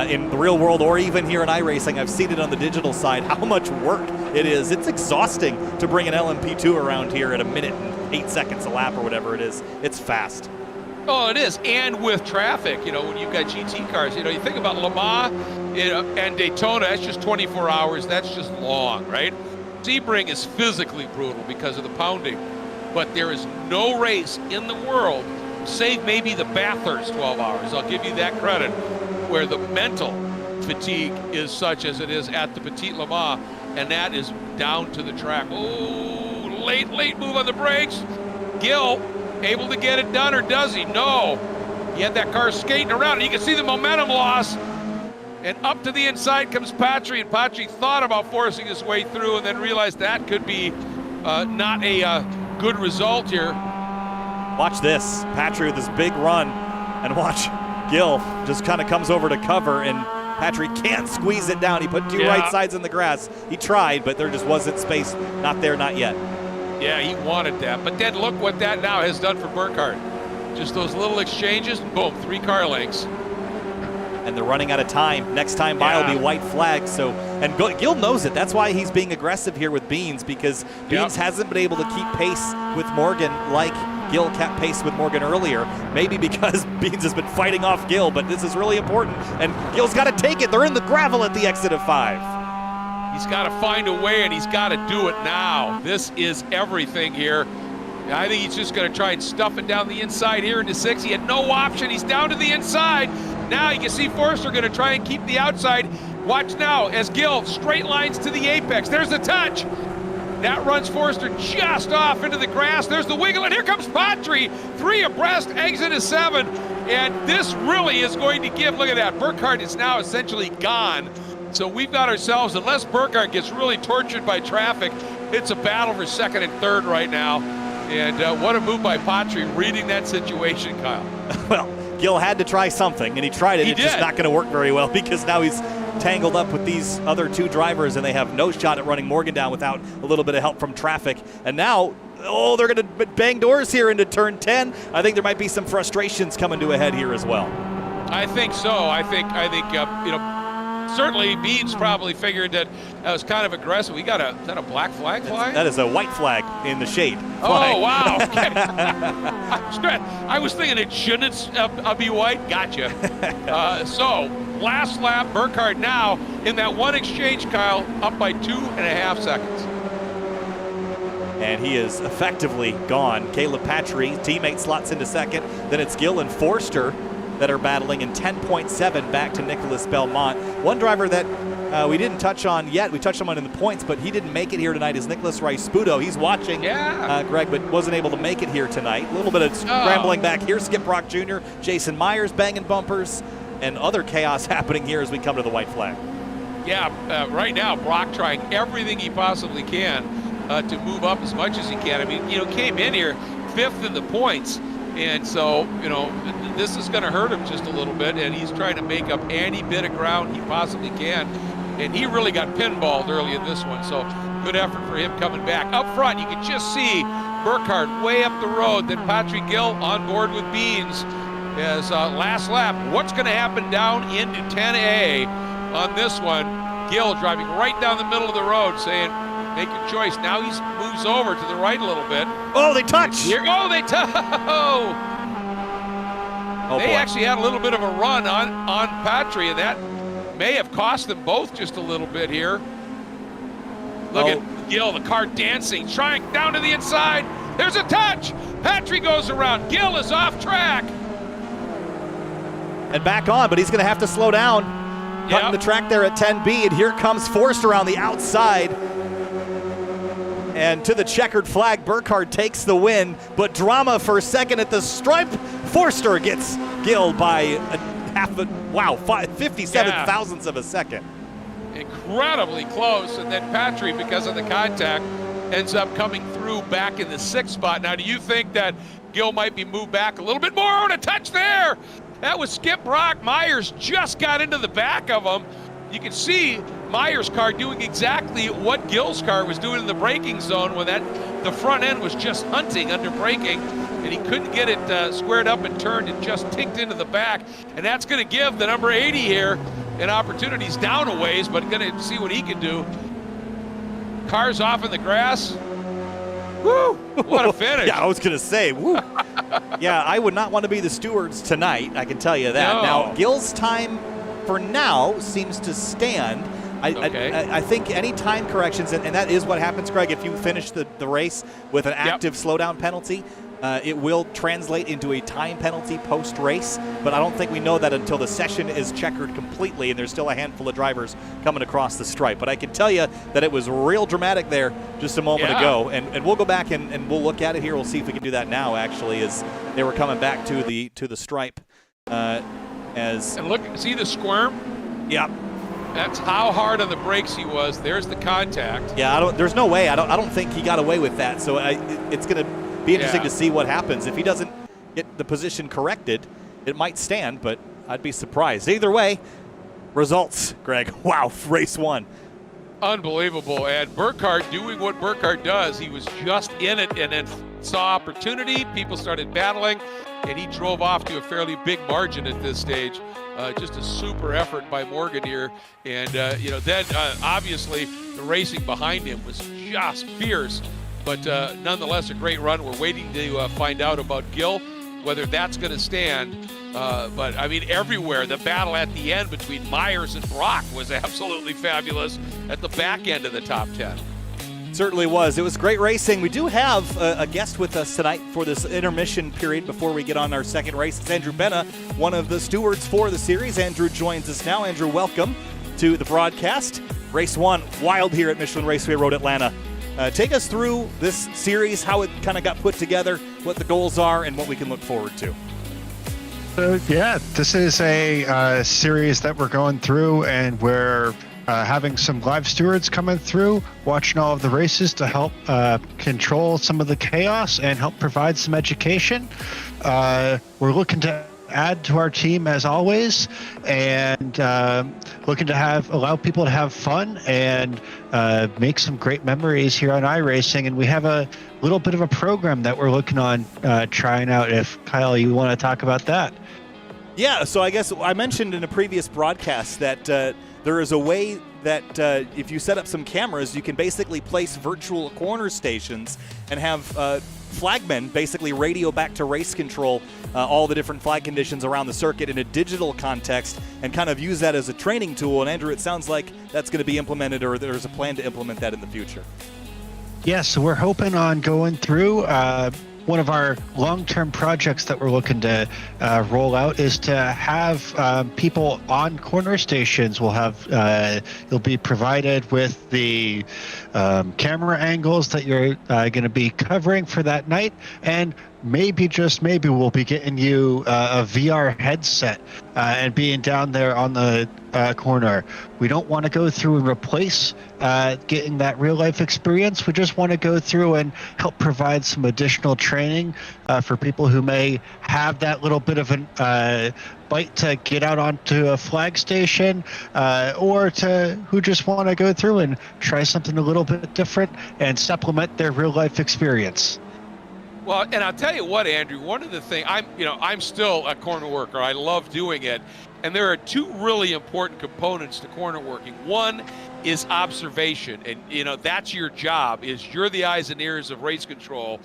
In the real world, or even here in iRacing, I've seen it on the digital side, how much work it is. It's exhausting to bring an LMP2 around here at 1 minute and 8 seconds a lap or whatever it is. It's fast. Oh, it is, and with traffic, when you've got GT cars, you think about Le Mans, and Daytona, that's just 24 hours, that's just long, right? Sebring is physically brutal because of the pounding, but there is no race in the world, save maybe the Bathurst 12 hours, I'll give you that credit, where the mental fatigue is such as it is at the Petit Le Mans, and that is down to the track. Oh, late move on the brakes. Gill able to get it done, or does he? No. He had that car skating around, and you can see the momentum loss. And up to the inside comes Patry, and Patry thought about forcing his way through and then realized that could be not a good result here. Watch this. Patry with this big run, and watch Gill just kind of comes over to cover, and Patry can't squeeze it down. He put 2 right sides in the grass. He tried, but there just wasn't space. Not there, not yet. Yeah, he wanted that. But then look what that now has done for Burkhardt. Just those little exchanges, boom, 3 car lengths. And they're running out of time. Next time by will be white flag. So, and Gill knows it. That's why he's being aggressive here with Beans, because Beans hasn't been able to keep pace with Morgan like Gill kept pace with Morgan earlier. Maybe because Beans has been fighting off Gill, but this is really important. And Gill's got to take it. They're in the gravel at the exit of 5. He's got to find a way, and he's got to do it now. This is everything here. I think he's just going to try and stuff it down the inside here into 6. He had no option. He's down to the inside. Now you can see Forster going to try and keep the outside. Watch now as Gill straight lines to the apex. There's the touch. That runs Forster just off into the grass. There's the wiggle, and here comes Patry. 3 abreast, exit is 7. And this really is going to give, look at that, Burkhardt is now essentially gone. So we've got ourselves, unless Burkhardt gets really tortured by traffic, it's a battle for 2nd and 3rd right now. And what a move by Patry, reading that situation, Kyle. Well, Gill had to try something, and he tried it. It's just not going to work very well, because now he's tangled up with these other 2 drivers, and they have no shot at running Morgan down without a little bit of help from traffic. And now, they're going to bang doors here into turn 10. I think there might be some frustrations coming to a head here as well. I think so. I think certainly Beans probably figured that was kind of aggressive. Is that a black flag flying? That is a white flag in the shade. Oh, wow. Okay. I was thinking it shouldn't be white. Gotcha. So, last lap, Burkhardt now in that one exchange, Kyle, up by 2.5 seconds. And he is effectively gone. Caleb Patry, teammate, slots into second. Then it's Gill and Forster that are battling in 10.7 back to Nicholas Belmont. One driver that we didn't touch on yet, we touched on in the points, but he didn't make it here tonight, is Nicholas Rice-Spudo. He's watching, Greg, but wasn't able to make it here tonight. A little bit of scrambling back here. Skip Brock Jr., Jason Myers banging bumpers, and other chaos happening here as we come to the white flag. Yeah, right now, Brock trying everything he possibly can to move up as much as he can. I mean, came in here 5th in the points. And so, this is going to hurt him just a little bit, and he's trying to make up any bit of ground he possibly can. And he really got pinballed early in this one, so good effort for him coming back. Up front, you can just see Burkhardt way up the road, then Patrick Gill on board with Beans as last lap. What's going to happen down into 10A on this one? Gill driving right down the middle of the road saying, make your choice. Now he moves over to the right a little bit. Oh, they touch. Here, they touch. They actually had a little bit of a run on Patry, and that may have cost them both just a little bit here. Look at Gill, the car dancing, trying down to the inside. There's a touch. Patry goes around. Gill is off track. And back on, but he's going to have to slow down. Cutting the track there at 10B, and here comes Forster on the outside. And to the checkered flag, Burkhardt takes the win, but drama for a second at the stripe. Forster gets Gill by 57 thousandths of a second. Incredibly close, and then Patry, because of the contact, ends up coming through back in the 6th spot. Now, do you think that Gill might be moved back a little bit more? And a touch there! That was Skip Brock. Myers just got into the back of him. You can see Myers' car doing exactly what Gill's car was doing in the braking zone when the front end was just hunting under braking, and he couldn't get it squared up and turned and just ticked into the back. And that's going to give the number 80 here an opportunity. He's down a ways, but going to see what he can do. Car's off in the grass. Woo! What a finish. Yeah, I was going to say, woo. Yeah, I would not want to be the stewards tonight, I can tell you that. No. Now, Gill's time for now seems to stand. I think any time corrections, and that is what happens, Greg, if you finish the race with an active slowdown penalty, it will translate into a time penalty post-race, but I don't think we know that until the session is checkered completely and there's still a handful of drivers coming across the stripe. But I can tell you that it was real dramatic there just a moment ago, and we'll go back and we'll look at it here. We'll see if we can do that now, actually, as they were coming back to the stripe. And look, see the squirm? Yep. That's how hard on the brakes he was. There's the contact. Yeah, there's no way. I don't think he got away with that. So it's going to be interesting to see what happens. If he doesn't get the position corrected, it might stand, but I'd be surprised. Either way, results, Greg. Wow, race 1. Unbelievable. And Burkhardt doing what Burkhardt does. He was just in it and then saw opportunity. People started battling, and he drove off to a fairly big margin at this stage. Just a super effort by Morgan here. And, then obviously the racing behind him was just fierce. But nonetheless, a great run. We're waiting to find out about Gill, whether that's going to stand. But, I mean, everywhere, the battle at the end between Myers and Brock was absolutely fabulous at the back end of the top 10. Certainly was. It was great racing. We do have a guest with us tonight for this intermission period before we get on our second race. It's Andrew Benna, one of the stewards for the series. Andrew joins us now. Andrew, welcome to the broadcast. Race 1, wild here at Michelin Raceway Road, Atlanta. Take us through this series, how it kind of got put together, what the goals are, and what we can look forward to. This is a series that we're going through, and we're having some live stewards coming through, watching all of the races to help control some of the chaos and help provide some education. We're looking to add to our team as always, and looking to allow people to have fun and make some great memories here on iRacing. And we have a little bit of a program that we're looking on trying out. If Kyle, you want to talk about that? Yeah, so I guess I mentioned in a previous broadcast that there is a way that if you set up some cameras, you can basically place virtual corner stations and have flagmen basically radio back to race control all the different flag conditions around the circuit in a digital context and kind of use that as a training tool. And Andrew, it sounds like that's going to be implemented, or there's a plan to implement that in the future. Yes, so we're hoping on going through one of our long-term projects that we're looking to roll out is to have people on corner stations. We'll have you'll be provided with the camera angles that you're going to be covering for that night, and maybe, just maybe, we'll be getting you a VR headset and being down there on the corner. We don't want to go through and replace getting that real life experience. We just want to go through and help provide some additional training for people who may have that little bit of an bite to get out onto a flag station, or who just want to go through and try something a little bit different and supplement their real life experience. Well, and I'll tell you what, Andrew, one of the things, I'm still a corner worker. I love doing it. And there are two really important components to corner working. One is observation. And, that's your job, is you're the eyes and ears of race control.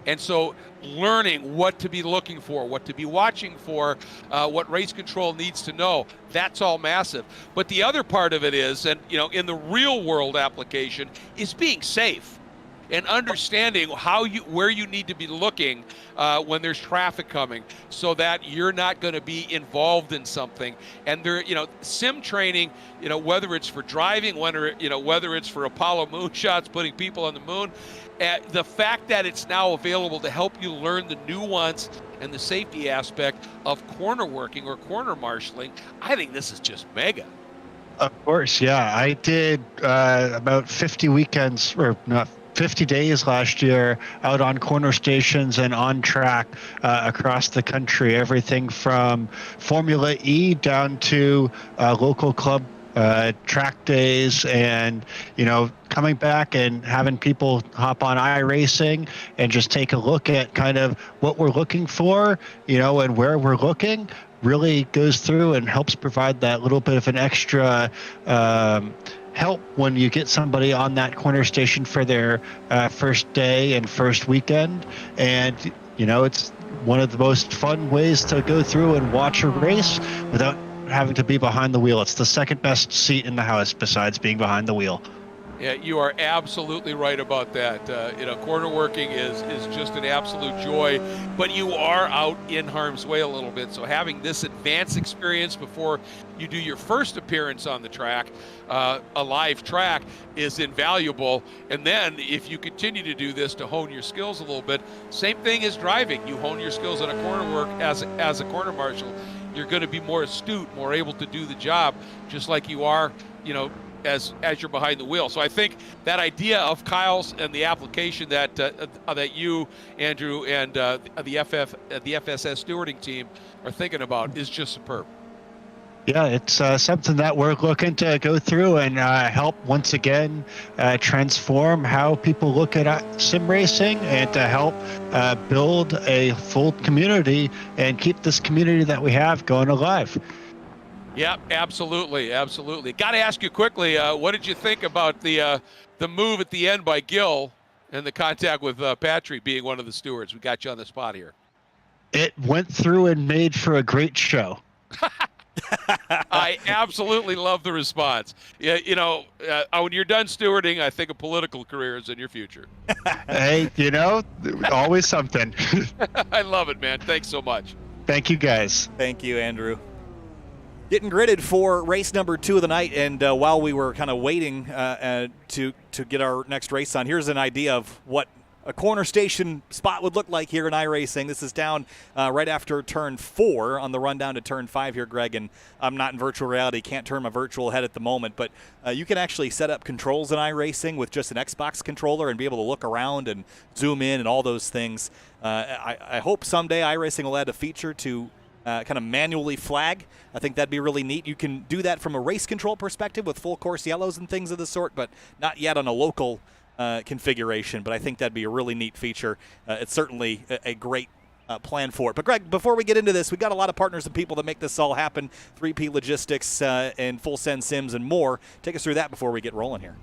And so learning what to be looking for, what to be watching for, what race control needs to know, that's all massive. But the other part of it is, and, in the real world application, is being safe. And understanding where you need to be looking when there's traffic coming, so that you're not going to be involved in something. And there, sim training, whether it's for driving, whether it's for Apollo moonshots, putting people on the moon, the fact that it's now available to help you learn the nuance and the safety aspect of corner working or corner marshaling, I think this is just mega. Of course, yeah. I did about 50 weekends, or not 50 days last year, out on corner stations and on track across the country, everything from Formula E down to local club track days, and coming back and having people hop on iRacing and just take a look at kind of what we're looking for, and where we're looking, really goes through and helps provide that little bit of an extra help when you get somebody on that corner station for their first day and first weekend. And it's one of the most fun ways to go through and watch a race without having to be behind the wheel. It's the second best seat in the house besides being behind the wheel. Yeah, you are absolutely right about that. Corner working is just an absolute joy, but you are out in harm's way a little bit. So having this advanced experience before you do your first appearance on the track, a live track, is invaluable. And then if you continue to do this to hone your skills a little bit, same thing as driving. You hone your skills in a corner work as a corner marshal, you're going to be more astute, more able to do the job, just like you are, as you're behind the wheel. So I think that idea of Kyle's and the application that you, Andrew, and the FSS stewarding team are thinking about is just superb. Yeah, it's something that we're looking to go through and help once again transform how people look at sim racing, and to help build a full community and keep this community that we have going alive. Yeah, absolutely. Got to ask you quickly, what did you think about the move at the end by Gil and the contact with Patrick being one of the stewards? We got you on the spot here. It went through and made for a great show. I absolutely love the response. Yeah, when you're done stewarding, I think a political career is in your future. Hey, always something. I love it, man. Thanks so much. Thank you, guys. Thank you, Andrew. Getting gridded for race number 2 of the night, and while we were kind of waiting to get our next race on, here's an idea of what a corner station spot would look like here in iRacing. This is down right after turn 4 on the run down to turn 5 here, Greg, and I'm not in virtual reality, can't turn my virtual head at the moment, but you can actually set up controls in iRacing with just an Xbox controller and be able to look around and zoom in and all those things. I hope someday iRacing will add a feature to kind of manually flag. I think that'd be really neat. You can do that from a race control perspective with full course yellows and things of the sort, but not yet on a local configuration. But I think that'd be a really neat feature. It's certainly a great plan for it. But Greg, before we get into this, we've got a lot of partners and people that make this all happen. 3P Logistics and Full Send Sims and more. Take us through that before we get rolling here.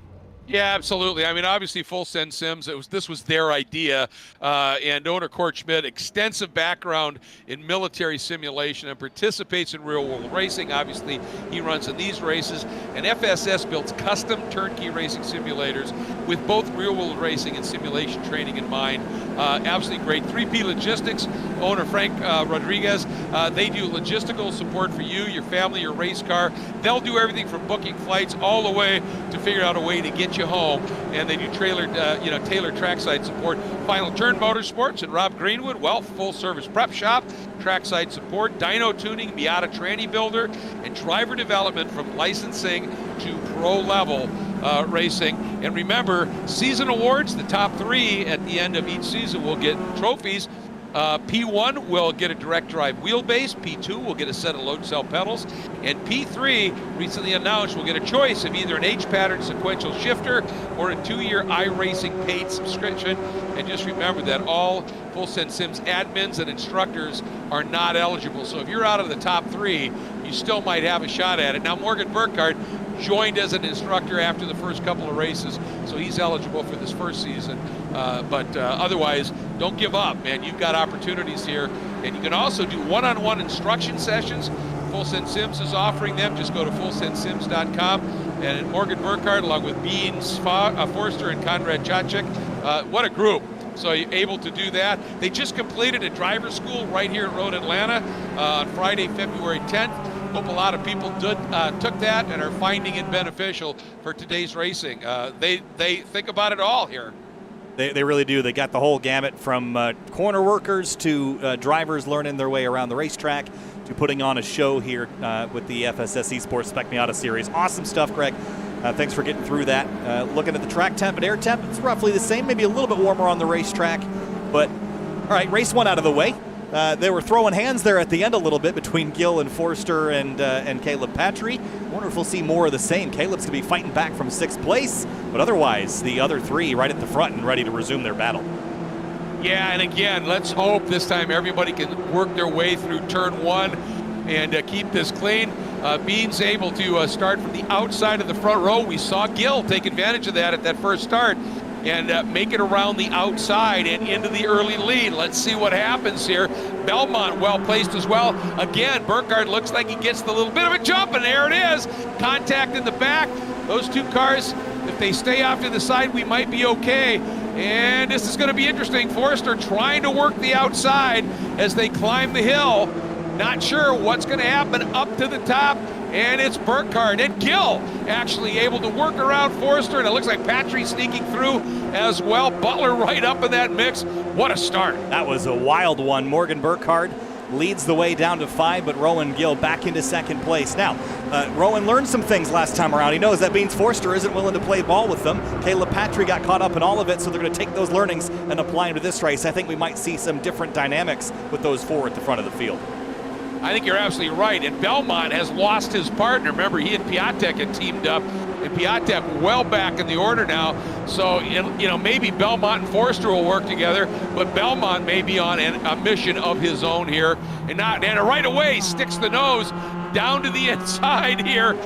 Yeah, absolutely. I mean, obviously, Full Send Sims, this was their idea. And owner Court Schmidt, extensive background in military simulation and participates in real-world racing. Obviously, he runs in these races. And FSS builds custom turnkey racing simulators with both real-world racing and simulation training in mind. Absolutely great. 3P Logistics, owner Frank Rodriguez, they do logistical support for you, your family, your race car. They'll do everything from booking flights all the way to figure out a way to get you home, and they do tailored trackside support. Final Turn Motorsports and Rob Greenwood, full service prep shop, trackside support, dyno tuning, Miata tranny builder, and driver development from licensing to pro level racing. And remember, season awards, the top 3 at the end of each season will get trophies. P1 will get a direct drive wheelbase, P2 will get a set of load cell pedals, and P3, recently announced, will get a choice of either an H-pattern sequential shifter or a 2-year iRacing paid subscription. And just remember that all Full Send Sims admins and instructors are not eligible. So if you're out of the top 3, you still might have a shot at it. Now, Morgan Burkhardt joined as an instructor after the first couple of races, so he's eligible for this first season. But otherwise, don't give up, man. You've got opportunities here. And you can also do one-on-one instruction sessions. Full Send Sims is offering them. Just go to fullsendsims.com. And Morgan Burkhardt, along with Beans Forster and Conrad Chachik, what a group. So you're able to do that. They just completed a driver school right here in Road Atlanta on Friday, February 10th. Hope a lot of people took that and are finding it beneficial for today's racing. They think about it all here. They really do. They got the whole gamut from corner workers to drivers learning their way around the racetrack to putting on a show here with the FSS Esports Spec Miata series. Awesome stuff, Greg. Thanks for getting through that. Looking at the track temp and air temp, it's roughly the same, maybe a little bit warmer on the racetrack. But, all right, race 1 out of the way. They were throwing hands there at the end a little bit between Gill and Forster and Caleb Patry. Wonder if we'll see more of the same. Caleb's going to be fighting back from 6th place, but otherwise the other 3 right at the front and ready to resume their battle. Yeah, and again, let's hope this time everybody can work their way through turn 1 and keep this clean. Beans able to start from the outside of the front row. We saw Gill take advantage of that at that first start and make it around the outside and into the early lead. Let's see what happens here. Belmont well placed as well. Again, Burkhardt looks like he gets the little bit of a jump, and there it is. Contact in the back. Those 2 cars, if they stay off to the side, we might be okay. And this is going to be interesting. Forrester trying to work the outside as they climb the hill. Not sure what's going to happen up to the top. And it's Burkhardt and Gill actually able to work around Forrester, and it looks like Patry sneaking through as well. Butler right up in that mix. What a start. That was a wild one. Morgan Burkhardt leads the way down to 5, but Rowan Gill back into 2nd place. Now, Rowan learned some things last time around. He knows that means Forster isn't willing to play ball with them. Caleb Patry got caught up in all of it, so they're going to take those learnings and apply them to this race. I think we might see some different dynamics with those 4 at the front of the field. I think you're absolutely right. And Belmont has lost his partner. Remember, he and Piatek had teamed up, and Piatek well back in the order now. So, maybe Belmont and Forster will work together, but Belmont may be on a mission of his own here. And right away sticks the nose down to the inside here.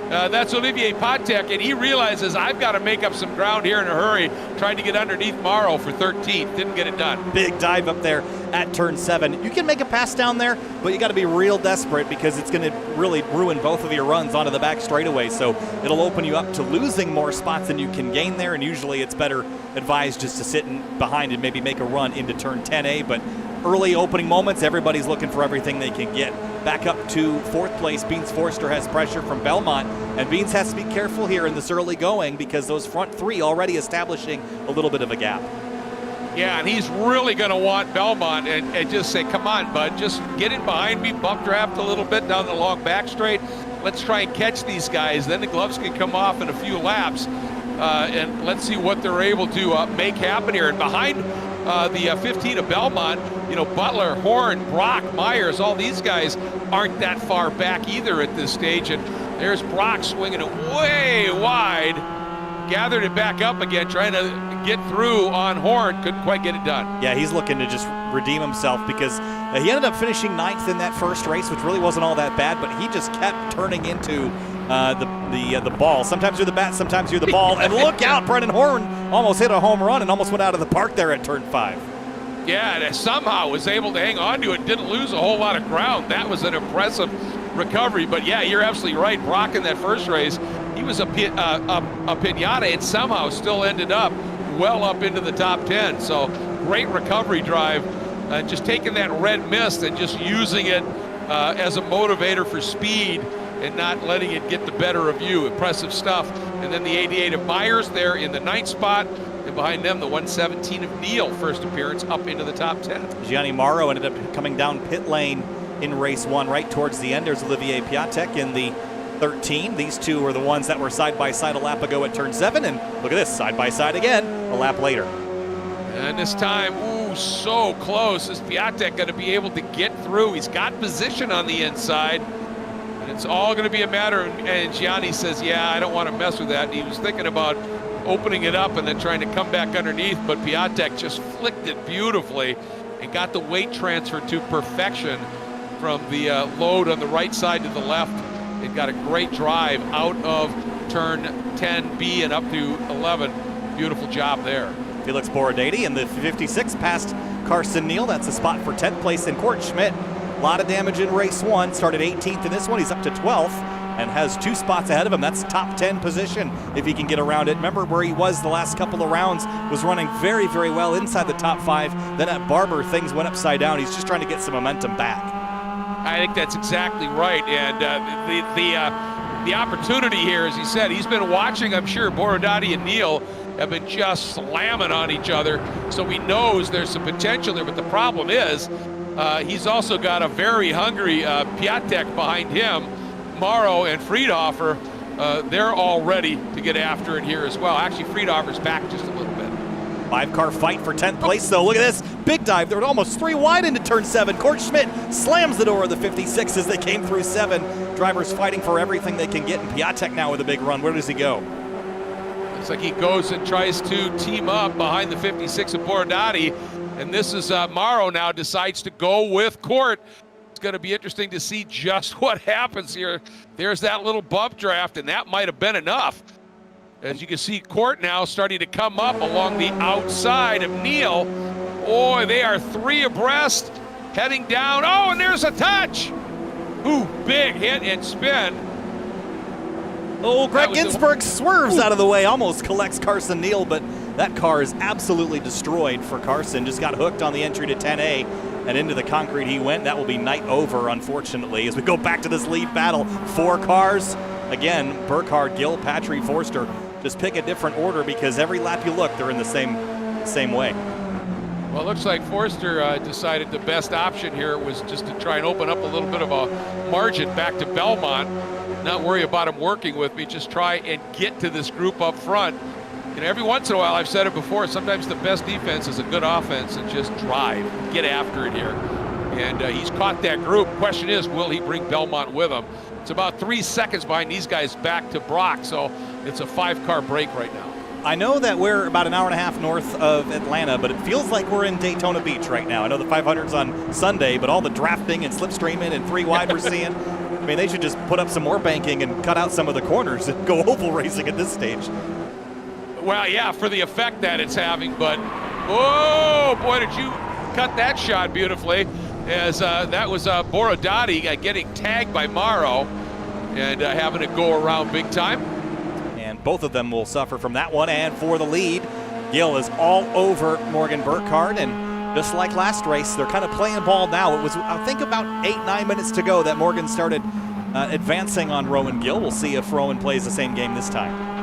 That's Olivier Patek, and he realizes I've got to make up some ground here in a hurry. Tried to get underneath Morrow for 13th, didn't get it done. Big dive up there at turn 7. You can make a pass down there, but you got to be real desperate because it's going to really ruin both of your runs onto the back straightaway. So it'll open you up to losing more spots than you can gain there, and usually it's better advised just to sit behind and maybe make a run into turn 10A. But early opening moments, everybody's looking for everything they can get. Back up to 4th place, Beans Forster has pressure from Belmont, and Beans has to be careful here in this early going because those front 3 already establishing a little bit of a gap. Yeah, and he's really going to want Belmont and just say, come on, bud, just get in behind me, bump draft a little bit down the long back straight. Let's try and catch these guys. Then the gloves can come off in a few laps, and let's see what they're able to make happen here. And behind the 15 of Belmont, Butler, Horn, Brock, Myers, all these guys aren't that far back either at this stage. And there's Brock swinging it way wide. gathered it back up again, trying to get through on horn. Couldn't quite get it done. Yeah, he's looking to just redeem himself because he ended up finishing 9th in that first race, which really wasn't all that bad, but he just kept turning into the ball. Sometimes you're the bat, sometimes you're the ball. And look out, Brendan Horn almost hit a home run and almost went out of the park there at turn 5. Yeah, and somehow was able to hang on to it, didn't lose a whole lot of ground. That was an impressive recovery. But yeah, you're absolutely right. Brock in that first race, he was a pinata and somehow still ended up well up into the top 10. So great recovery drive, just taking that red mist and just using it as a motivator for speed and not letting it get the better of you. Impressive stuff. And then the 88 of Myers there in the 9th spot. And behind them, the 117 of Neal, first appearance up into the top 10. Gianni Morrow ended up coming down pit lane in race 1 right towards the end. There's Olivier Piatek in the 13. These two are the ones that were side by side a lap ago at turn 7. And look at this, side by side again a lap later. And this time, ooh, so close. Is Piatek going to be able to get through? He's got position on the inside. And it's all going to be a matter of, and Gianni says, yeah, I don't want to mess with that. And he was thinking about opening it up and then trying to come back underneath, but Piatek just flicked it beautifully and got the weight transfer to perfection from the load on the right side to the left. It got a great drive out of turn 10B and up to 11. Beautiful job there. Felix Borodati in the 56 past Carson Neal. That's a spot for 10th place in Court Schmidt. A lot of damage in race 1. Started 18th in this one. He's up to 12th. And has 2 spots ahead of him. That's top 10 position if he can get around it. Remember where he was the last couple of rounds, was running very, very well inside the top 5. Then at Barber, things went upside down. He's just trying to get some momentum back. I think that's exactly right. And the opportunity here, as he said, he's been watching, I'm sure, Borodati and Neal have been just slamming on each other. So he knows there's some potential there. But the problem is he's also got a very hungry Piatek behind him. Morrow and Friedhofer, they're all ready to get after it here as well. Actually, Friedhofer's back just a little bit. 5-car fight for 10th place, though. Look at this. Big dive. They're almost 3 wide into turn 7. Court Schmidt slams the door of the 56 as they came through 7. Drivers fighting for everything they can get. And Piatek now with a big run. Where does he go? Looks like he goes and tries to team up behind the 56 of Borodati. And this is Morrow now decides to go with Court. It's going to be interesting to see just what happens here. There's that little bump draft, and that might have been enough. As you can see, Court now starting to come up along the outside of Neal. Boy, they are 3 abreast, heading down. Oh, and there's a touch. Ooh, big hit and spin. Oh, Greg Ginsburg swerves out of the way, almost collects Carson Neal, but that car is absolutely destroyed for Carson. Just got hooked on the entry to 10A. And into the concrete he went. That will be night over, unfortunately, as we go back to this lead battle. 4 cars. Again, Burkhardt, Gill, Patry, Forster. Just pick a different order because every lap you look, they're in the same way. Well, it looks like Forster decided the best option here was just to try and open up a little bit of a margin back to Belmont. Not worry about him working with me. Just try and get to this group up front. You know, every once in a while, I've said it before, sometimes the best defense is a good offense and just drive, get after it here. And he's caught that group. Question is, will he bring Belmont with him? It's about 3 seconds behind these guys back to Brock, so it's a 5-car break right now. I know that we're about an hour and a half north of Atlanta, but it feels like we're in Daytona Beach right now. I know the 500's on Sunday, but all the drafting and slipstreaming and 3 wide we're seeing. I mean, they should just put up some more banking and cut out some of the corners and go oval racing at this stage. Well, yeah, for the effect that it's having, but oh boy, did you cut that shot beautifully, as that was Borodati getting tagged by Morrow and having to go around big time. And both of them will suffer from that one. And for the lead, Gill is all over Morgan Burkhardt, and just like last race, they're kind of playing ball now. It was, I think, about 8-9 minutes to go that Morgan started advancing on Rowan Gill. We'll see if Rowan plays the same game this time.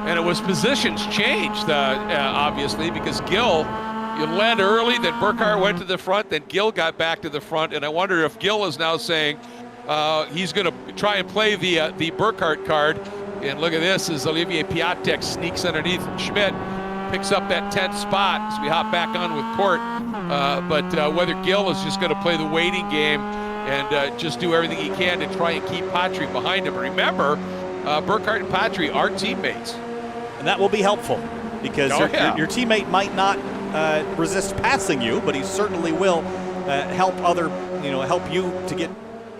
And it was positions changed, obviously, because Gill, you led early, then Burkhardt went to the front, then Gill got back to the front, and I wonder if Gill is now saying he's going to try and play the Burkhardt card. And look at this, as Olivier Piatek sneaks underneath Schmidt, picks up that 10th spot as we hop back on with Court. But whether Gill is just going to play the waiting game and just do everything he can to try and keep Patry behind him. Remember, Burkhardt and Patry are teammates. And that will be helpful because your teammate might not resist passing you, but he certainly will help you to get,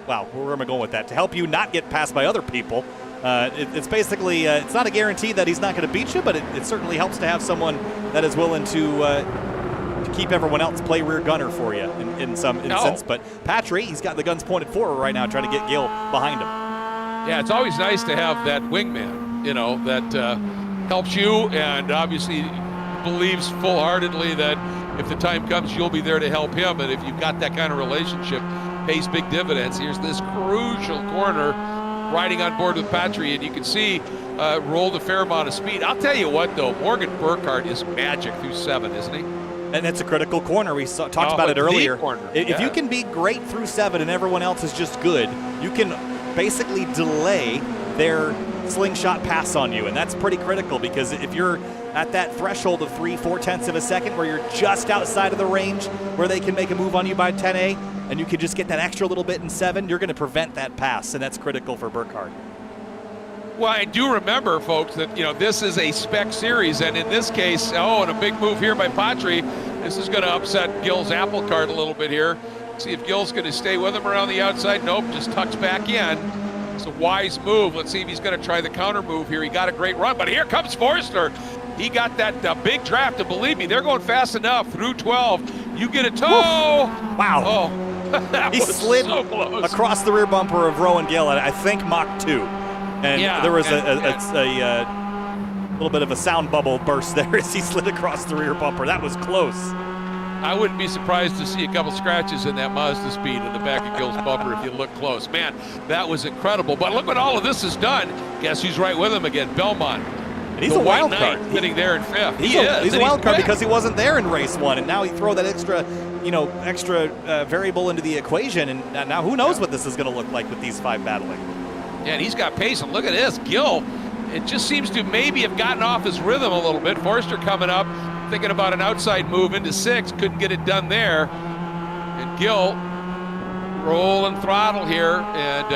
wow, where am I going with that? To help you not get passed by other people. It's basically, it's not a guarantee that he's not going to beat you, but it certainly helps to have someone that is willing to keep everyone else play rear gunner for you in some instance. But Patry, he's got the guns pointed forward right now, trying to get Gil behind him. Yeah, it's always nice to have that wingman, that helps you and obviously believes full-heartedly that if the time comes, you'll be there to help him. And if you've got that kind of relationship, pays big dividends. Here's this crucial corner, riding on board with Patry, and you can see rolled a fair amount of speed. I'll tell you what, though, Morgan Burkhardt is magic through 7, isn't he? And it's a critical corner. We talked about it earlier. If you can be great through 7 and everyone else is just good, you can basically delay their slingshot pass on you, and that's pretty critical because if you're at that threshold of 3/4 of a second where you're just outside of the range where they can make a move on you by 10A, and you can just get that extra little bit in 7, you're going to prevent that pass, and that's critical for Burkhardt. Well, I do remember, folks, that this is a spec series, and in this case, and a big move here by Patry. This is going to upset Gil's apple cart a little bit here. See if Gil's going to stay with him around the outside. Nope, just tucks back in. It's a wise move. Let's see if he's going to try the counter move here. He got a great run, but here comes Forster. He got that big draft, and believe me, they're going fast enough through 12. You get a toe. Oof. Wow. Oh, he slid so close across the rear bumper of Rowan Gill at, I think, Mach 2. And there was a little bit of a sound bubble burst there as he slid across the rear bumper. That was close. I wouldn't be surprised to see a couple scratches in that Mazda Speed in the back of Gil's bumper if you look close. Man, that was incredible. But look what all of this has done. Guess who's right with him again? Belmont. And he's a wild card. Sitting there in 5th. He's a wild card because he wasn't there in race 1, and now you throw that extra variable into the equation, and now who knows what this is going to look like with these 5 battling. Yeah, and he's got pace, and look at this. Gil, it just seems to maybe have gotten off his rhythm a little bit. Forster coming up, thinking about an outside move into 6, couldn't get it done there. And Gil rolling throttle here, and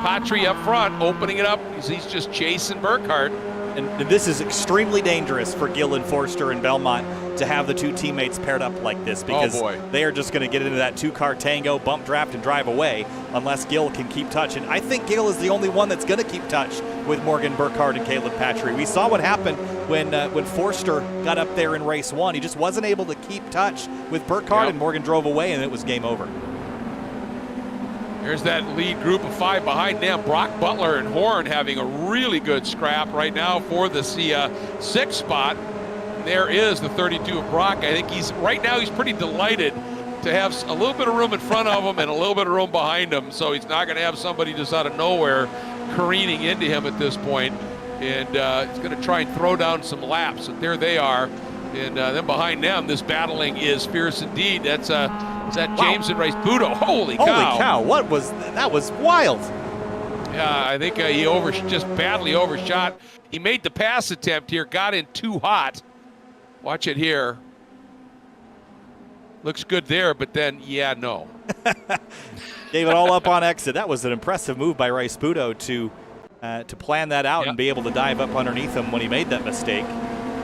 Patry up front, opening it up. He's just chasing Burkhardt. And this is extremely dangerous for Gil and Forster and Belmont to have the 2 teammates paired up like this because they are just going to get into that 2-car tango, bump draft, and drive away unless Gil can keep touch. And I think Gil is the only one that's going to keep touch with Morgan Burkhardt and Caleb Patry. We saw what happened when Forster got up there in race 1. He just wasn't able to keep touch with Burkhardt, and Morgan drove away, and it was game over. There's that lead group of 5 behind them. Brock Butler and Horn having a really good scrap right now for the 6th spot. There is the 32 of Brock. I think right now he's pretty delighted to have a little bit of room in front of him and a little bit of room behind him. So he's not going to have somebody just out of nowhere careening into him at this point. And he's going to try and throw down some laps. And there they are. And then behind them, this battling is fierce indeed. That's James and Race Budo. Holy cow. Holy cow. That was wild. Yeah, I think he just badly overshot. He made the pass attempt here, got in too hot. Watch it here. Looks good there, but then, no. Gave it all up on exit. That was an impressive move by Rice Budo to plan that out and be able to dive up underneath him when he made that mistake.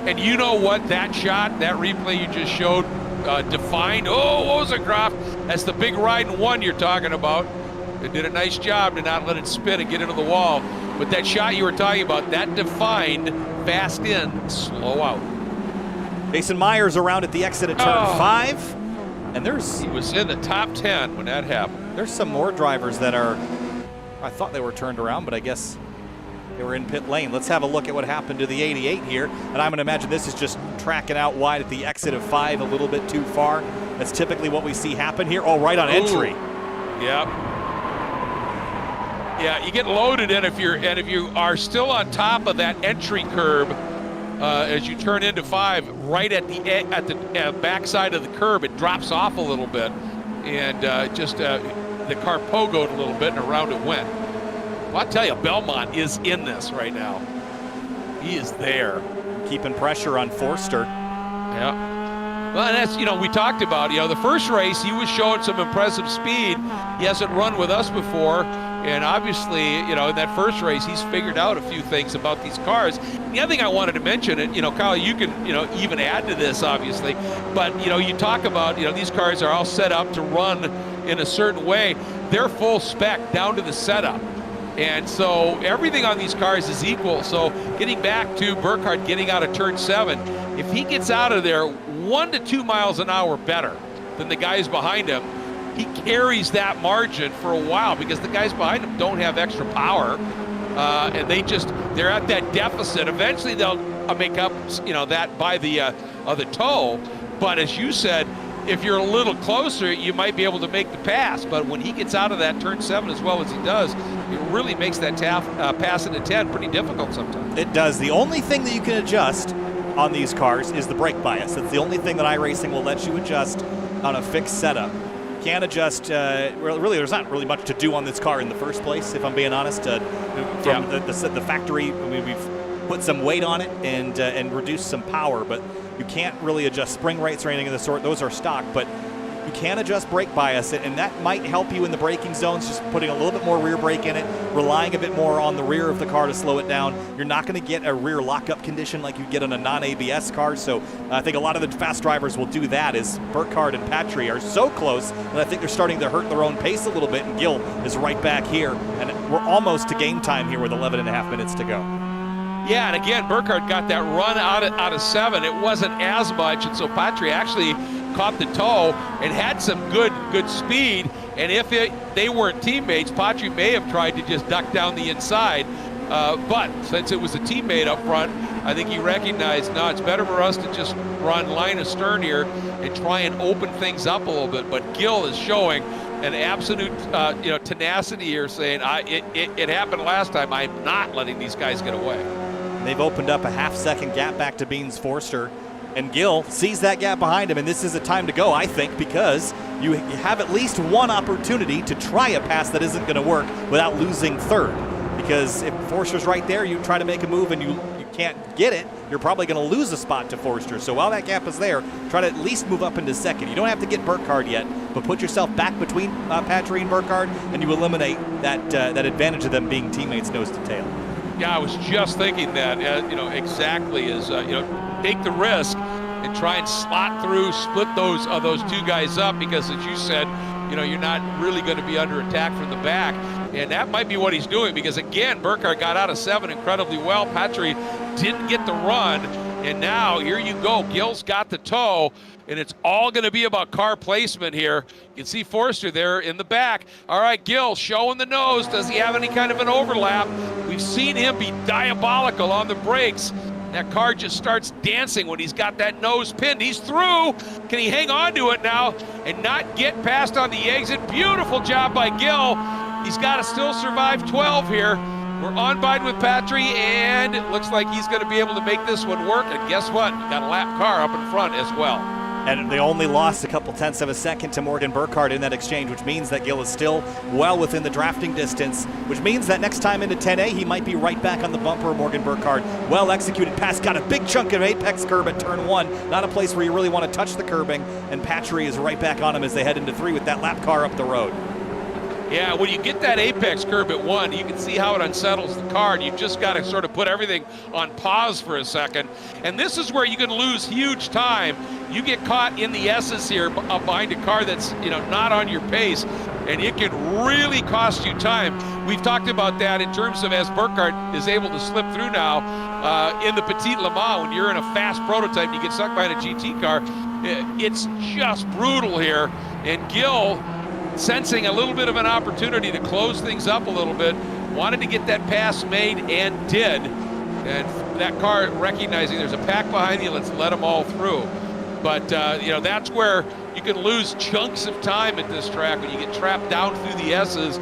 And you know what? That shot, that replay you just showed, defined. Oh, what was it, Groff? That's the big ride in 1 you're talking about. They did a nice job to not let it spin and get into the wall. But that shot you were talking about, that defined fast in, slow out. Jason Myers around at the exit at turn 5. And he was in the top 10 when that happened. There's some more drivers that I thought they were turned around, but I guess they were in pit lane. Let's have a look at what happened to the 88 here. And I'm going to imagine this is just tracking out wide at the exit of 5 a little bit too far. That's typically what we see happen here. Oh, right on entry. Yep. Yeah, you get loaded in if you are still on top of that entry curb as you turn into 5, right at the backside of the curb, it drops off a little bit, and the car pogoed a little bit, and around it went. Well, I'll tell you, Belmont is in this right now. He is there. Keeping pressure on Forster. Yeah. Well, and that's, we talked about, the first race, he was showing some impressive speed. He hasn't run with us before. And obviously, in that first race, he's figured out a few things about these cars. The other thing I wanted to mention, and Kyle, you can even add to this, obviously, but you talk about these cars are all set up to run in a certain way. They're full spec down to the setup. And so everything on these cars is equal. So getting back to Burkhardt getting out of turn 7, if he gets out of there 1 to 2 miles an hour better than the guys behind him, he carries that margin for a while because the guys behind him don't have extra power. And they're at that deficit. Eventually they'll make up, that by the toe. But as you said, if you're a little closer, you might be able to make the pass. But when he gets out of that turn 7 as well as he does, it really makes that pass into 10 pretty difficult sometimes. It does. The only thing that you can adjust on these cars is the brake bias. It's the only thing that iRacing will let you adjust on a fixed setup. Can't adjust, really there's not really much to do on this car in the first place, if I'm being honest. From the factory, we've put some weight on it and reduced some power, but you can't really adjust spring rates or anything of the sort. Those are stock, but you can adjust brake bias, and that might help you in the braking zones, just putting a little bit more rear brake in it, relying a bit more on the rear of the car to slow it down. You're not going to get a rear lockup condition like you get on a non-ABS car, so I think a lot of the fast drivers will do that, as Burkhardt and Patry are so close that I think they're starting to hurt their own pace a little bit, and Gill is right back here, and we're almost to game time here with 11 and a half minutes to go. Yeah, and again, Burkhardt got that run out of 7. It wasn't as much, and so Patry actually caught the toe and had some good speed. And if they weren't teammates, Patry may have tried to just duck down the inside. But since it was a teammate up front, I think he recognized, no, it's better for us to just run line astern here and try and open things up a little bit. But Gill is showing an absolute tenacity here, saying it happened last time. I'm not letting these guys get away. They've opened up a half-second gap back to Beans Forster, and Gill sees that gap behind him, and this is a time to go, I think, because you have at least one opportunity to try a pass that isn't going to work without losing third. Because if Forster's right there, you try to make a move and you can't get it, you're probably going to lose a spot to Forster. So while that gap is there, try to at least move up into second. You don't have to get Burkhardt yet, but put yourself back between Patry and Burkhardt, and you eliminate that advantage of them being teammates nose to tail. Yeah, I was just thinking that, exactly is, take the risk and try and slot through, split those two guys up, because as you said, you're not really going to be under attack from the back. And that might be what he's doing, because again, Burkhardt got out of 7 incredibly well. Patry didn't get the run, and now here you go. Gill's got the toe, and it's all going to be about car placement here. You can see Forster there in the back. All right, Gill showing the nose. Does he have any kind of an overlap? We've seen him be diabolical on the brakes. That car just starts dancing when he's got that nose pinned. He's through. Can he hang on to it now and not get past on the exit? Beautiful job by Gill. He's got to still survive 12 here. We're on by with Patry, and it looks like he's going to be able to make this one work. And guess what? Got a lap car up in front as well. And they only lost a couple tenths of a second to Morgan Burkhardt in that exchange, which means that Gill is still well within the drafting distance, which means that next time into 10A, he might be right back on the bumper of Morgan Burkhardt. Well executed pass, got a big chunk of apex curb at turn 1. Not a place where you really want to touch the curbing, and Patry is right back on him as they head into 3 with that lap car up the road. Yeah, when you get that apex curb at 1, you can see how it unsettles the car, and you've just got to sort of put everything on pause for a second. And this is where you can lose huge time. You get caught in the S's here up behind a car that's not on your pace, and it can really cost you time. We've talked about that in terms of as Burkhardt is able to slip through now in the Petit Le Mans. When you're in a fast prototype and you get stuck behind a GT car, it's just brutal here. And Gill, sensing a little bit of an opportunity to close things up a little bit, wanted to get that pass made and did. And that car recognizing there's a pack behind you, let's let them all through. But that's where you can lose chunks of time at this track when you get trapped down through the S's.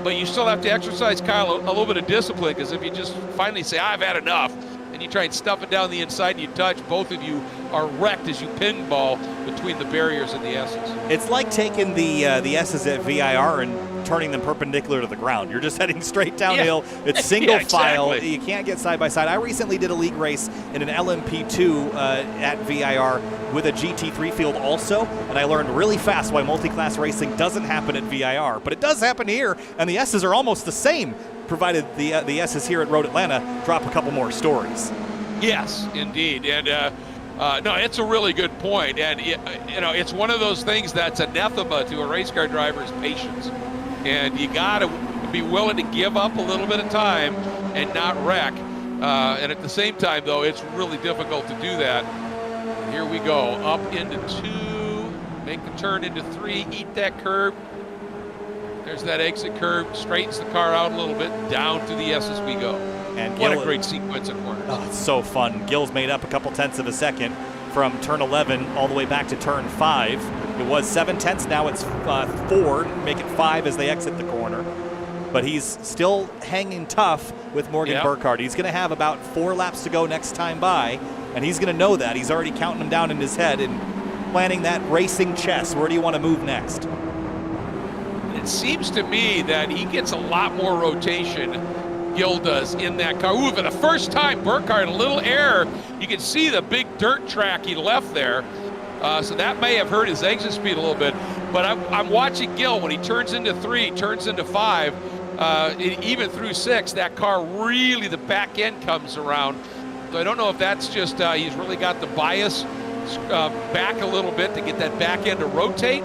But you still have to exercise, Kyle, a little bit of discipline, because if you just finally say, I've had enough, and you try and stuff it down the inside and you touch, both of you are wrecked as you pinball between the barriers and the S's. It's like taking the S's at VIR and turning them perpendicular to the ground. You're just heading straight downhill. Yeah. It's single file. Exactly. You can't get side by side. I recently did a league race in an LMP2 at VIR with a GT3 field also, and I learned really fast why multi-class racing doesn't happen at VIR, but it does happen here, and the S's are almost the same, provided the S's here at Road Atlanta drop a couple more stories. Yes, indeed, and no, it's a really good point, and it's one of those things that's anathema to a race car driver's patience, and you got to be willing to give up a little bit of time and not wreck, and at the same time, though, it's really difficult to do that. Here we go, up into 2, make the turn into 3, eat that curb. There's that exit curve, straightens the car out a little bit, down to the S as we go. And what a great sequence of corners. Oh, it's so fun. Gill's made up a couple tenths of a second from turn 11 all the way back to turn 5. It was 7 tenths, now it's 4, make it 5 as they exit the corner. But he's still hanging tough with Morgan Burkhardt. He's going to have about 4 laps to go next time by, and he's going to know that. He's already counting them down in his head and planning that racing chess. Where do you want to move next? It seems to me that he gets a lot more rotation, Gill does, in that car. Ooh, for the first time, Burkhardt, a little error. You can see the big dirt track he left there. So that may have hurt his exit speed a little bit. But I'm watching Gill when he turns into 3, turns into 5, even through 6, that car really, the back end comes around. So I don't know if that's just he's really got the bias back a little bit to get that back end to rotate.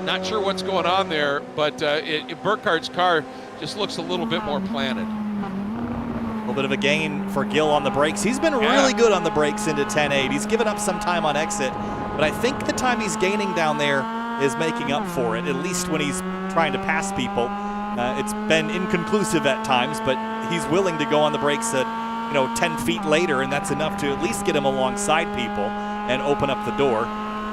Not sure what's going on there, but Burkhardt's car just looks a little bit more planted. A little bit of a gain for Gill on the brakes. He's been really good on the brakes into 10.8. He's given up some time on exit, but I think the time he's gaining down there is making up for it, at least when he's trying to pass people. It's been inconclusive at times, but he's willing to go on the brakes at 10 feet later, and that's enough to at least get him alongside people and open up the door.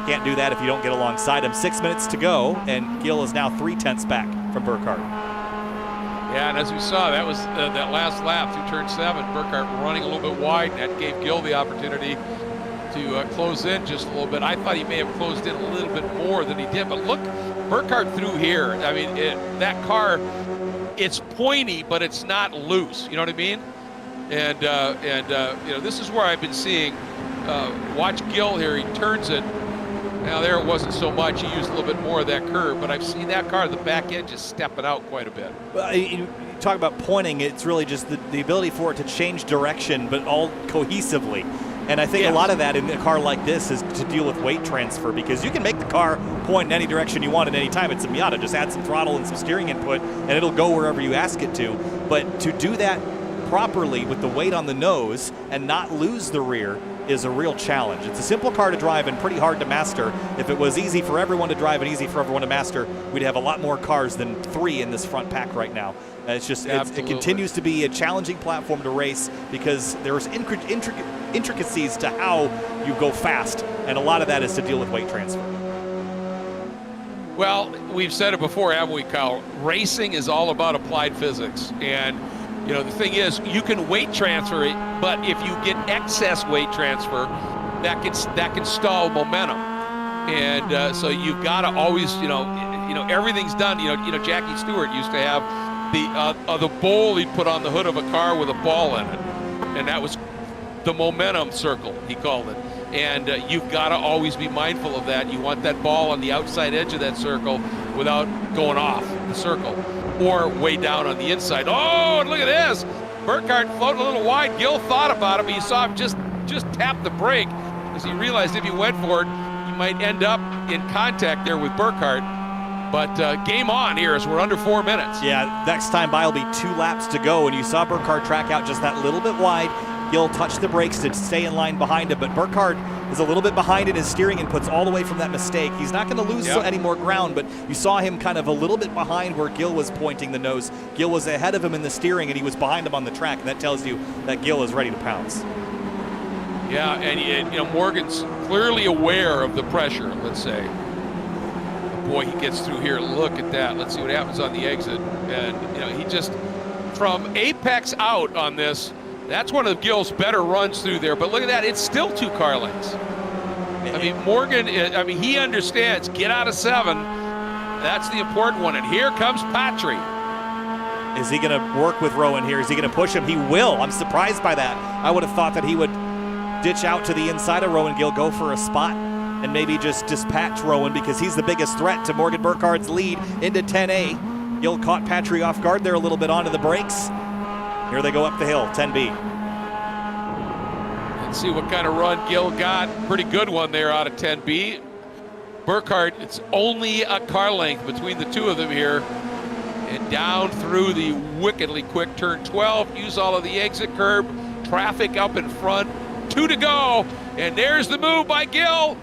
Can't do that if you don't get alongside him. 6 minutes to go, and Gill is now 3 tenths back from Burkhardt. Yeah, and as we saw, that was that last lap through turn 7. Burkhardt running a little bit wide, and that gave Gill the opportunity to close in just a little bit. I thought he may have closed in a little bit more than he did, but look, Burkhardt through here. I mean, that car, it's pointy, but it's not loose. You know what I mean? And this is where I've been seeing. Watch Gill here. He turns it. Now there it wasn't so much. He used a little bit more of that curve, but I've seen that car, the back end, just stepping out quite a bit. Well, you talk about pointing, it's really just the ability for it to change direction, but all cohesively. And I think a lot of that in a car like this is to deal with weight transfer, because you can make the car point in any direction you want at any time. It's a Miata. Just add some throttle and some steering input, and it'll go wherever you ask it to. But to do that properly with the weight on the nose and not lose the rear is a real challenge. It's a simple car to drive and pretty hard to master. If it was easy for everyone to drive and easy for everyone to master, we'd have a lot more cars than 3 in this front pack right now. It's just it continues to be a challenging platform to race because there's intricacies to how you go fast, and a lot of that is to deal with weight transfer. Well, we've said it before, haven't we, Kyle? Racing is all about applied physics, and the thing is, you can weight transfer it, but if you get excess weight transfer, that can stall momentum. And so you've got to always, everything's done. Jackie Stewart used to have the bowl he'd put on the hood of a car with a ball in it, and that was the momentum circle, he called it. And you've got to always be mindful of that. You want that ball on the outside edge of that circle without going off the circle, or way down on the inside. Oh, and look at this. Burkhardt floating a little wide. Gill thought about it, but you saw him just tap the brake because he realized if he went for it, he might end up in contact there with Burkhardt. But game on here as we're under 4 minutes. Yeah, next time by will be 2 laps to go, and you saw Burkhardt track out just that little bit wide. Gill touched the brakes to stay in line behind him, but Burkhardt is a little bit behind in his steering inputs all the way from that mistake. He's not going to lose any more ground, but you saw him kind of a little bit behind where Gill was pointing the nose. Gill was ahead of him in the steering, and he was behind him on the track, and that tells you that Gill is ready to pounce. Yeah, and Morgan's clearly aware of the pressure, let's say. Boy, he gets through here. Look at that. Let's see what happens on the exit. And, he just, from apex out on this, that's one of Gill's better runs through there. But look at that. It's still 2 car lengths. I mean, Morgan, he understands. Get out of 7. that's the important one. And here comes Patry. Is he going to work with Rowan here? Is he going to push him? He will. I'm surprised by that. I would have thought that he would ditch out to the inside of Rowan Gill, go for a spot, and maybe just dispatch Rowan because he's the biggest threat to Morgan Burkhardt's lead into 10A. Gill caught Patry off guard there a little bit onto the brakes. Here they go up the hill, 10B. Let's see what kind of run Gill got. Pretty good one there out of 10B. Burkhardt, it's only a car length between the two of them here. And down through the wickedly quick turn 12, use all of the exit curb, traffic up in front, 2 to go, and there's the move by Gill.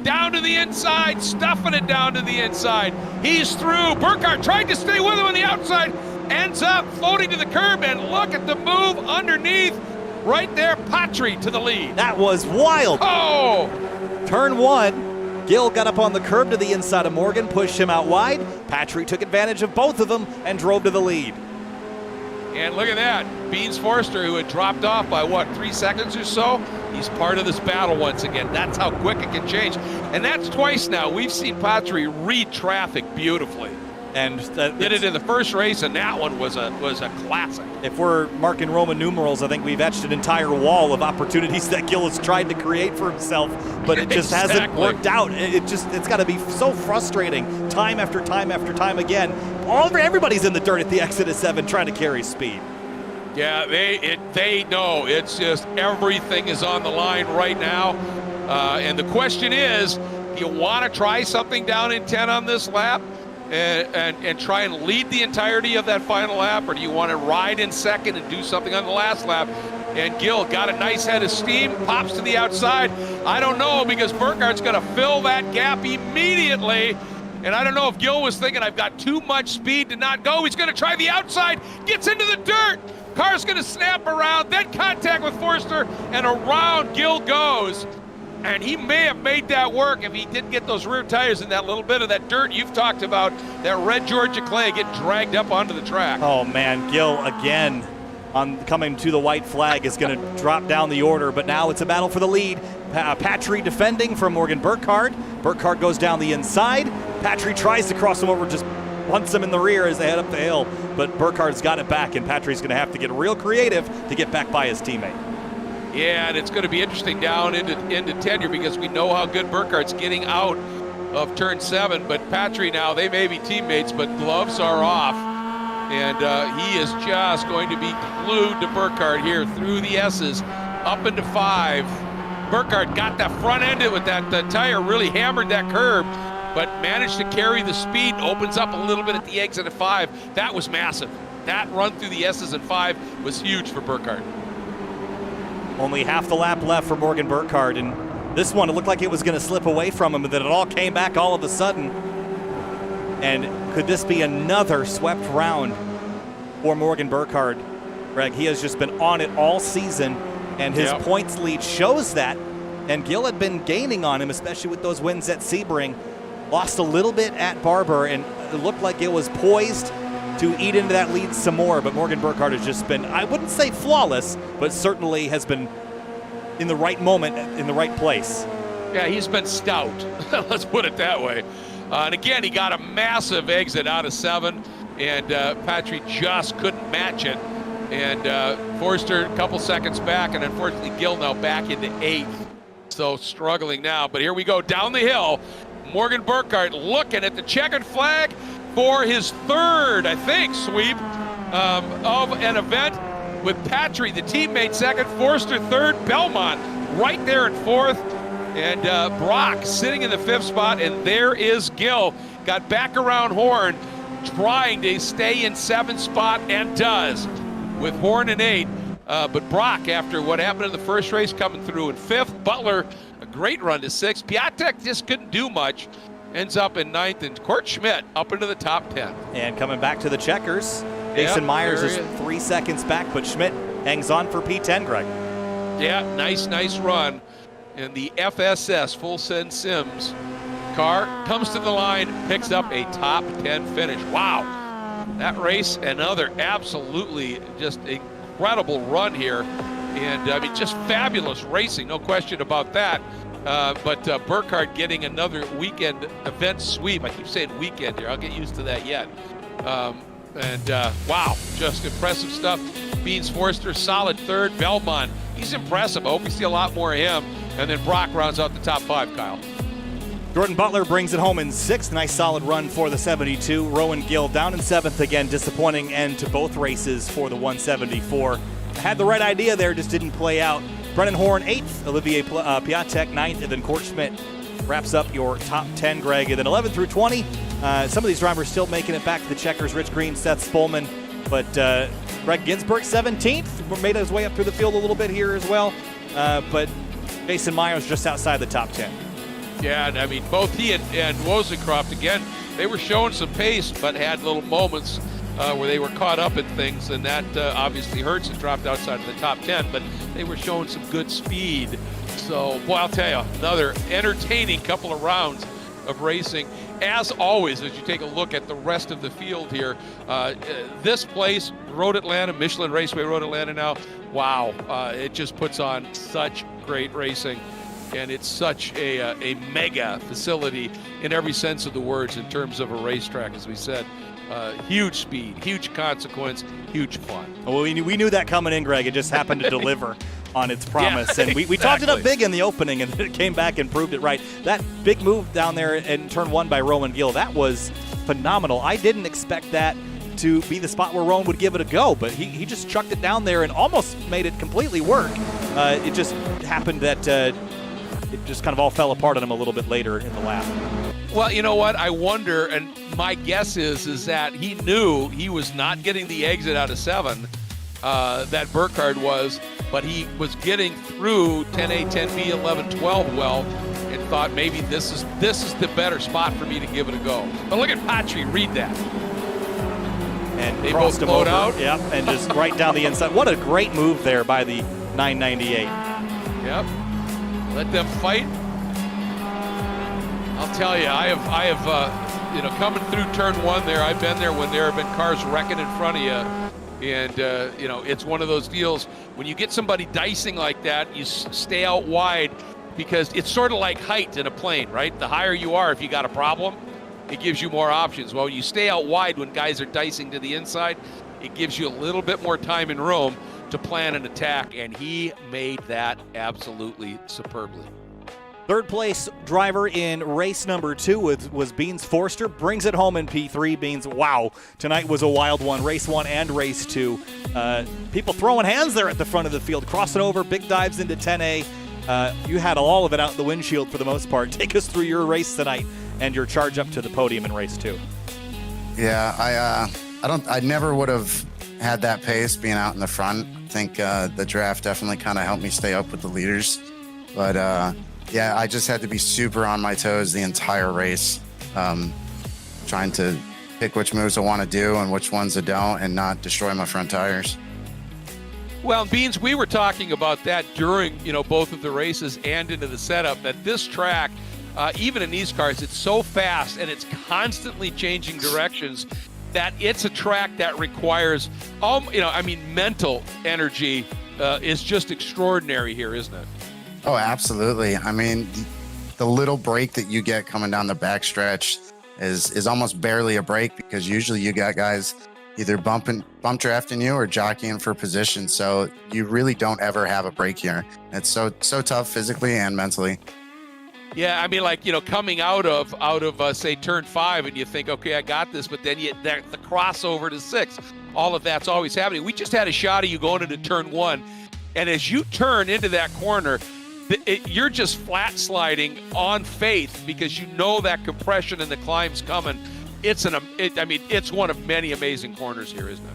Down to the inside, stuffing it down to the inside. He's through. Burkhardt tried to stay with him on the outside, ends up floating to the curb, and look at the move underneath. Right there, Patry to the lead. That was wild. Oh! Turn 1. Gill got up on the curb to the inside of Morgan, pushed him out wide. Patry took advantage of both of them and drove to the lead. And look at that. Beans Forster, who had dropped off by, 3 seconds or so? He's part of this battle once again. That's how quick it can change. And that's twice now. We've seen Patry read traffic beautifully. And did it in the first race, and that one was a classic. If we're marking Roman numerals, I think we've etched an entire wall of opportunities that Gill has tried to create for himself, but it just hasn't worked out. It's got to be so frustrating time after time after time again. Everybody's in the dirt at the exit of 7 trying to carry speed. Yeah, they know it's just everything is on the line right now. And the question is, do you want to try something down in 10 on this lap? And try and lead the entirety of that final lap, or do you want to ride in second and do something on the last lap? And Gill got a nice head of steam, pops to the outside. I don't know, because Burkhardt's going to fill that gap immediately. And I don't know if Gill was thinking, I've got too much speed to not go. He's going to try the outside, gets into the dirt. Car's going to snap around, then contact with Forster, and around Gill goes. And he may have made that work if he didn't get those rear tires in that little bit of that dirt you've talked about, that red Georgia clay, get dragged up onto the track. Oh man, Gill again coming to the white flag is going to drop down the order, but now it's a battle for the lead. Patry defending from Morgan Burkhardt. Burkhardt goes down the inside. Patry tries to cross him over, just punts him in the rear as they head up the hill, but Burkhardt's got it back, and Patry's going to have to get real creative to get back by his teammate. Yeah, and it's going to be interesting down into 10 here, because we know how good Burkhardt's getting out of turn 7. But Patry now, they may be teammates, but gloves are off. And he is just going to be glued to Burkhardt here through the S's, up into 5. Burkhardt got that front end with that tire, really hammered that curb, but managed to carry the speed, opens up a little bit at the exit of 5. That was massive. That run through the S's and 5 was huge for Burkhardt. Only half the lap left for Morgan Burkhardt, and this one, it looked like it was going to slip away from him, but then it all came back all of a sudden. And could this be another swept round for Morgan Burkhardt? Greg, he has just been on it all season, and his points lead shows that. And Gill had been gaining on him, especially with those wins at Sebring. Lost a little bit at Barber, and it looked like it was poised to eat into that lead some more, but Morgan Burkhardt has just been, I wouldn't say flawless, but certainly has been in the right moment, in the right place. Yeah, he's been stout. Let's put it that way. And again, he got a massive exit out of 7, and Patry just couldn't match it. And Forster a couple seconds back, and unfortunately Gill now back into 8th. So struggling now, but here we go down the hill. Morgan Burkhardt looking at the checkered flag for his 3rd, I think, sweep of an event, with Patry, the teammate, 2nd, Forster 3rd, Belmont right there in 4th, and Brock sitting in the 5th spot, and there is Gill. Got back around Horn, trying to stay in 7th spot, and does, with Horn in 8. But Brock, after what happened in the first race, coming through in 5th. Butler, a great run to 6th. Piatek just couldn't do much. Ends up in 9th, and Court Schmidt up into the top 10. And coming back to the checkers, Jason Myers is 3 seconds back, but Schmidt hangs on for P10, Greg. Yeah, nice run. And the FSS, Full Send Sims car, comes to the line, picks up a top 10 finish. Wow, that race, another absolutely just incredible run here. And I mean, just fabulous racing, no question about that. But Burkhardt getting another weekend event sweep. I keep saying weekend here. I'll get used to that yet. Wow, just impressive stuff. Beans Forster, solid third. Belmont, he's impressive. I hope we see a lot more of him. And then Brock rounds out the top 5, Kyle. Jordan Butler brings it home in 6th. Nice solid run for the 72. Rowan Gill down in 7th again. Disappointing end to both races for the 174. Had the right idea there, just didn't play out. Brennan Horn 8th. Olivier Piatek 9th. And then Court Schmidt wraps up your top 10, Greg. And then 11 through 20. Some of these drivers still making it back to the checkers. Rich Green, Seth Spolman. But Greg Ginsburg 17th. Made his way up through the field a little bit here as well. But Jason Myers just outside the top 10. Yeah, and I mean, both he and Wozencroft, again, they were showing some pace, but had little moments where they were caught up in things, and that obviously hurts. It dropped outside of the top 10, but they were showing some good speed. So, boy, I'll tell you, another entertaining couple of rounds of racing. As always, as you take a look at the rest of the field here, this place, Road Atlanta, Michelin Raceway Road Atlanta now, wow, it just puts on such great racing. And it's such a mega facility in every sense of the words in terms of a racetrack, as we said. Huge speed, huge consequence, huge fun. Well, we knew that coming in, Greg. It just happened to deliver on its promise. Yeah, and we talked it up big in the opening, and then it came back and proved it right. That big move down there in turn 1 by Rowan Gill, that was phenomenal. I didn't expect that to be the spot where Rowan would give it a go, but he just chucked it down there and almost made it completely work. It just happened that it just kind of all fell apart on him a little bit later in the lap. Well, you know what? I wonder, and my guess is that he knew he was not getting the exit out of 7, that Burkhardt was, but he was getting through 10A, 10B, 11, 12 well, and thought maybe this is the better spot for me to give it a go. But look at Patry, read that. And they crossed both him over, out. Yep, and just right down the inside. What a great move there by the 998. Yep. Let them fight. I'll tell you, I have, coming through turn 1 there, I've been there when there have been cars wrecking in front of you. And, it's one of those deals. When you get somebody dicing like that, you stay out wide because it's sort of like height in a plane, right? The higher you are, if you got a problem, it gives you more options. Well, you stay out wide when guys are dicing to the inside, it gives you a little bit more time and room to plan an attack, and he made that absolutely superbly. Third place driver in race number 2 was Beans Forster. Brings it home in P3. Beans, wow, tonight was a wild one. Race 1 and race 2. People throwing hands there at the front of the field, crossing over, big dives into 10A. You had all of it out the windshield for the most part. Take us through your race tonight and your charge up to the podium in race 2. Yeah, I never would have had that pace being out in the front. I think the draft definitely kind of helped me stay up with the leaders. But yeah, I just had to be super on my toes the entire race, trying to pick which moves I want to do and which ones I don't, and not destroy my front tires. Well, Beans, we were talking about that during, both of the races and into the setup, that this track, even in these cars, it's so fast and it's constantly changing directions that it's a track that requires, mental energy is just extraordinary here, isn't it? Oh, absolutely. I mean, the little break that you get coming down the backstretch is almost barely a break, because usually you got guys either bump drafting you or jockeying for position. So you really don't ever have a break here. It's so tough physically and mentally. Yeah, I mean, coming out of say turn 5, and you think, okay, I got this, but then the crossover to 6, all of that's always happening. We just had a shot of you going into turn 1, and as you turn into that corner, you're just flat sliding on faith, because you know that compression and the climb's coming. It's one of many amazing corners here, isn't it?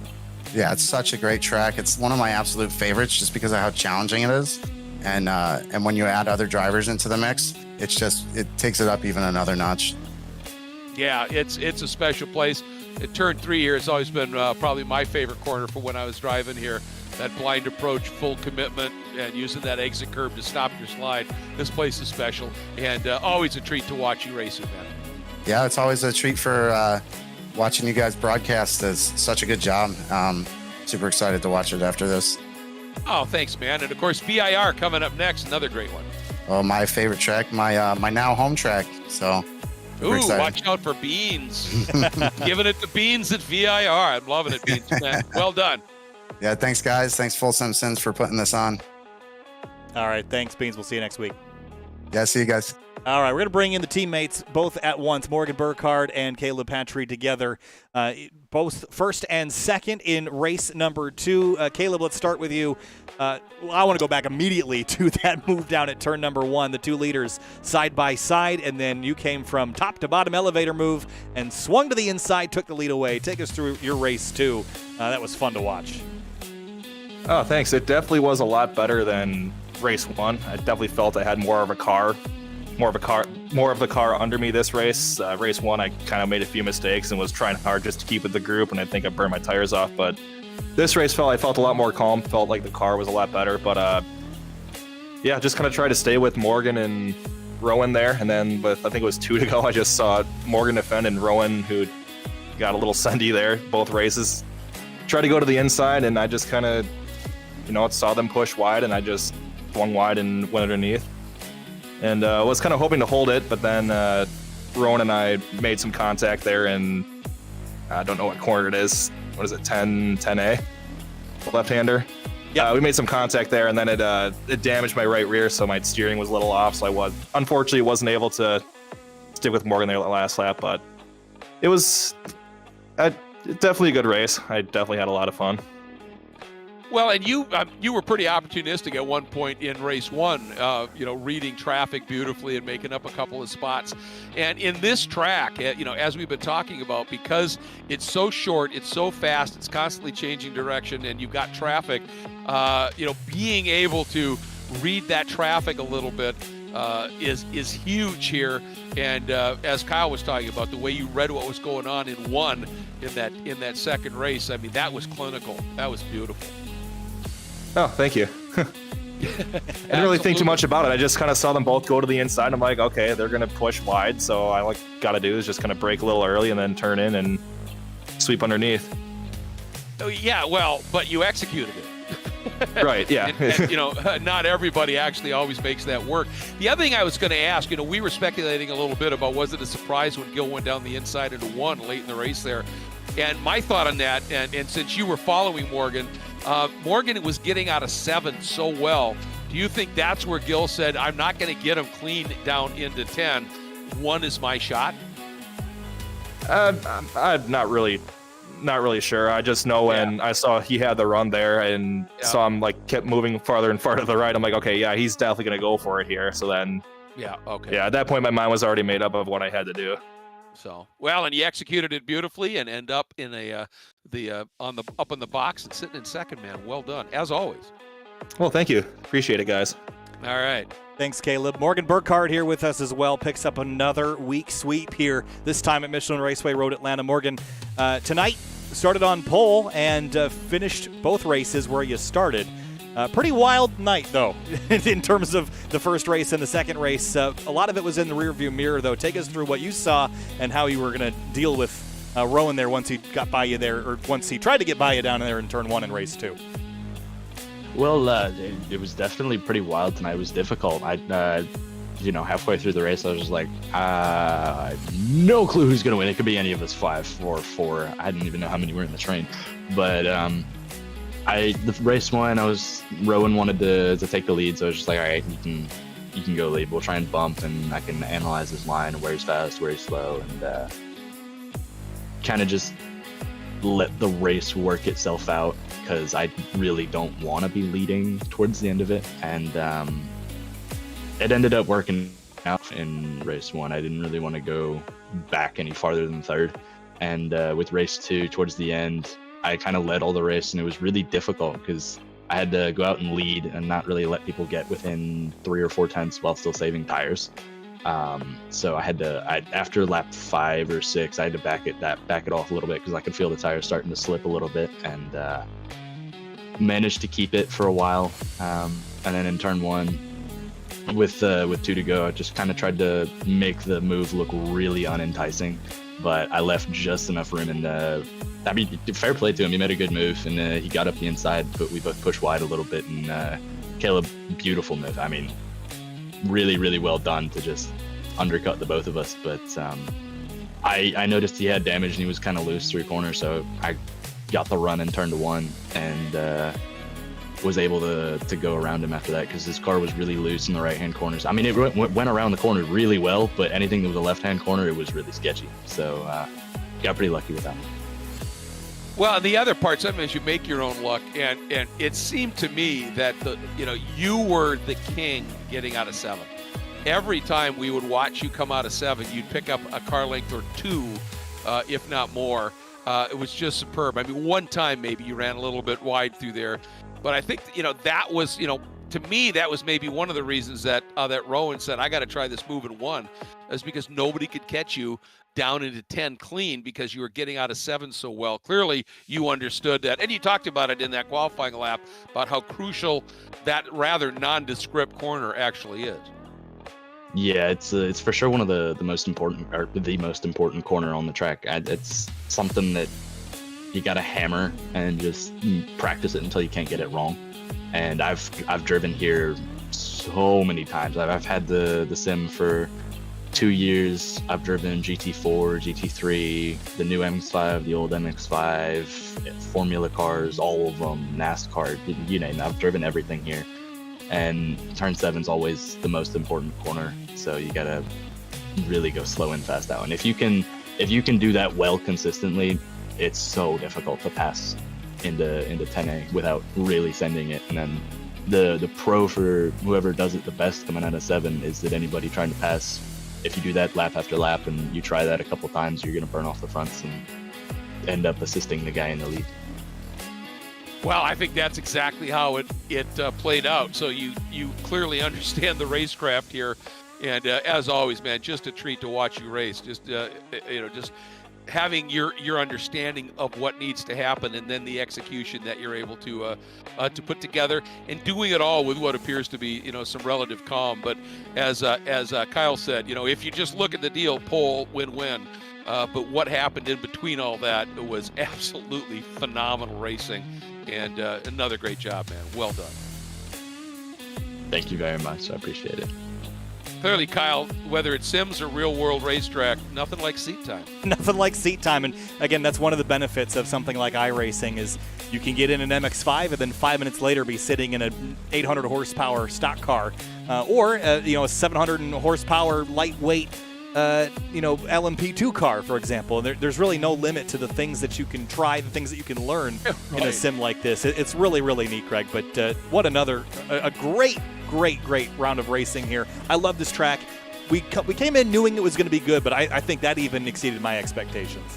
Yeah, it's such a great track. It's one of my absolute favorites just because of how challenging it is. And when you add other drivers into the mix, it takes it up even another notch. Yeah, it's a special place. At turn 3 here, it's always been probably my favorite corner for when I was driving here. That blind approach, full commitment, and using that exit curve to stop your slide. This place is special, and always a treat to watch you race it, man. Yeah, it's always a treat for watching you guys broadcast. It's such a good job. Super excited to watch it after this. Oh, thanks, man. And, of course, BIR coming up next, another great one. Oh, my favorite track, my now home track. So, Ooh, excited. watch out for Beans. Giving it to Beans at VIR. I'm loving it, Beans, man. Well done. Yeah, thanks, guys. Thanks, Full Simpsons, for putting this on. All right, thanks, Beans. We'll see you next week. Yeah, see you guys. All right, we're going to bring in the teammates both at once, Morgan Burkhardt and Caleb Patry together, both first and second in race number 2. Caleb, let's start with you. I want to go back immediately to that move down at turn number 1, the 2 leaders side by side, and then you came from top to bottom elevator move and swung to the inside, took the lead away. Take us through your race 2. That was fun to watch. Oh, thanks. It definitely was a lot better than race 1. I definitely felt I had more of the car under me this race. Race 1, I kind of made a few mistakes and was trying hard just to keep with the group, and I think I burned my tires off. But this race I felt a lot more calm. Felt like the car was a lot better. But yeah, just kind of tried to stay with Morgan and Rowan there, and then with I think it was 2 to go, I just saw Morgan defend and Rowan, who got a little sendy there both races, tried to go to the inside, and I just kind of saw them push wide, and I just swung wide and went underneath. And was kind of hoping to hold it, but then Rowan and I made some contact there, and I don't know what corner it is. What is it, 10A? Left-hander? Yeah. We made some contact there, and then it damaged my right rear, so my steering was a little off, so I unfortunately wasn't able to stick with Morgan there that last lap, but it was definitely a good race. I definitely had a lot of fun. Well, and you were pretty opportunistic at one point in race 1, reading traffic beautifully and making up a couple of spots. And in this track, as we've been talking about, because it's so short, it's so fast, it's constantly changing direction, and you've got traffic, being able to read that traffic a little bit is huge here. And as Kyle was talking about, the way you read what was going on in 1 in that second race, I mean, that was clinical. That was beautiful. Oh, thank you. I didn't really think too much about it. I just kind of saw them both go to the inside. I'm like, okay, they're going to push wide. So I got to do is just kind of brake a little early and then turn in and sweep underneath. Oh, yeah, well, but you executed it. Right, yeah. and, not everybody actually always makes that work. The other thing I was going to ask, we were speculating a little bit about, was it a surprise when Gil went down the inside into 1 late in the race there? And my thought on that, and since you were following Morgan, Morgan was getting out of 7 so well. Do you think that's where Gil said, I'm not going to get him clean down into 10. 1 is my shot? I'm not really sure. I just know when I saw he had the run there and saw him kept moving farther and farther to the right, I'm like, okay, yeah, he's definitely going to go for it here. So then, at that point, my mind was already made up of what I had to do. So, well, and you executed it beautifully and end up in up in the box and sitting in second, man. Well done, as always. Well, thank you. Appreciate it, guys. All right. Thanks, Caleb. Morgan Burkhardt here with us as well. Picks up another week sweep here, this time at Michelin Raceway Road, Atlanta. Morgan, tonight started on pole and finished both races where you started. Pretty wild night, though, in terms of the first race and the second race. A lot of it was in the rearview mirror, though. Take us through what you saw and how you were going to deal with Rowan there once he got by you there, or once he tried to get by you down there in turn 1 in race 2. Well, it was definitely pretty wild tonight. It was difficult. Halfway through the race, I was just like, no clue who's going to win. It could be any of us 5 or 4. I didn't even know how many were in the train. But the race 1, Rowan wanted to take the lead, so I was just like, all right, you can go lead. We'll try and bump, and I can analyze his line, where he's fast, where he's slow, and kind of just let the race work itself out, because I really don't want to be leading towards the end of it. And it ended up working out in race 1. I didn't really want to go back any farther than third. And with race 2, towards the end, I kind of led all the race, and it was really difficult because I had to go out and lead and not really let people get within 3 or 4 tenths while still saving tires. So I had to, after lap 5 or 6, I had to back it off a little bit because I could feel the tires starting to slip a little bit, and managed to keep it for a while. And then in turn 1, with 2 to go, I just kind of tried to make the move look really unenticing, but I left just enough room, and fair play to him. He made a good move, and he got up the inside, but we both pushed wide a little bit, and Caleb, beautiful move. I mean, really, really well done to just undercut the both of us. But I noticed he had damage and he was kind of loose through corner, so I got the run and turned to one and was able to go around him after that because his car was really loose in the right-hand corners. I mean, it went around the corner really well, but anything that was a left-hand corner, it was really sketchy. So got pretty lucky with that one. Well, the other part, sometimes you make your own luck, and it seemed to me that you were the king getting out of 7. Every time we would watch you come out of 7, you'd pick up a car length or 2, if not more. It was just superb. I mean, one time maybe you ran a little bit wide through there, but I think that was to me that was maybe one of the reasons that Rowan said I got to try this move in 1, is because nobody could catch you down into 10 clean because you were getting out of 7 so well. Clearly, you understood that, and you talked about it in that qualifying lap about how crucial that rather nondescript corner actually is. Yeah, it's for sure one of the most important, or the most important corner on the track. It's something that you got to hammer and just practice it until you can't get it wrong. And I've driven here so many times. I've had the sim for 2 years. I've driven GT4, GT3, the new MX-5, the old MX-5, Formula cars, all of them, NASCAR, you name it. I've driven everything here. And turn 7's always the most important corner, so you gotta really go slow and fast out. And if you can do that well consistently, it's so difficult to pass into 10A without really sending it. And then the pro for whoever does it the best coming out of 7 is that anybody trying to pass, if you do that lap after lap and you try that a couple times, you're gonna burn off the fronts and end up assisting the guy in the lead. Well, I think that's exactly how it played out. So you clearly understand the racecraft here, and as always, man, just a treat to watch you race. Just just having your understanding of what needs to happen, and then the execution that you're able to put together, and doing it all with what appears to be some relative calm. But as Kyle said, if you just look at the deal, pole, win-win. But what happened in between all that was absolutely phenomenal racing. And another great job, man. Well done. Thank you very much. I appreciate it. Clearly, Kyle, whether it's Sims or real-world racetrack, nothing like seat time. Nothing like seat time. And again, that's one of the benefits of something like iRacing is you can get in an MX-5 and then 5 minutes later be sitting in an 800 horsepower stock car or a 700 horsepower lightweight LMP2 car, for example. There's really no limit to the things that you can try, the things that you can learn in a sim like this. It's really, really neat, Greg. But what a great round of racing here. I love this track. We came in knowing it was going to be good, but I think that even exceeded my expectations.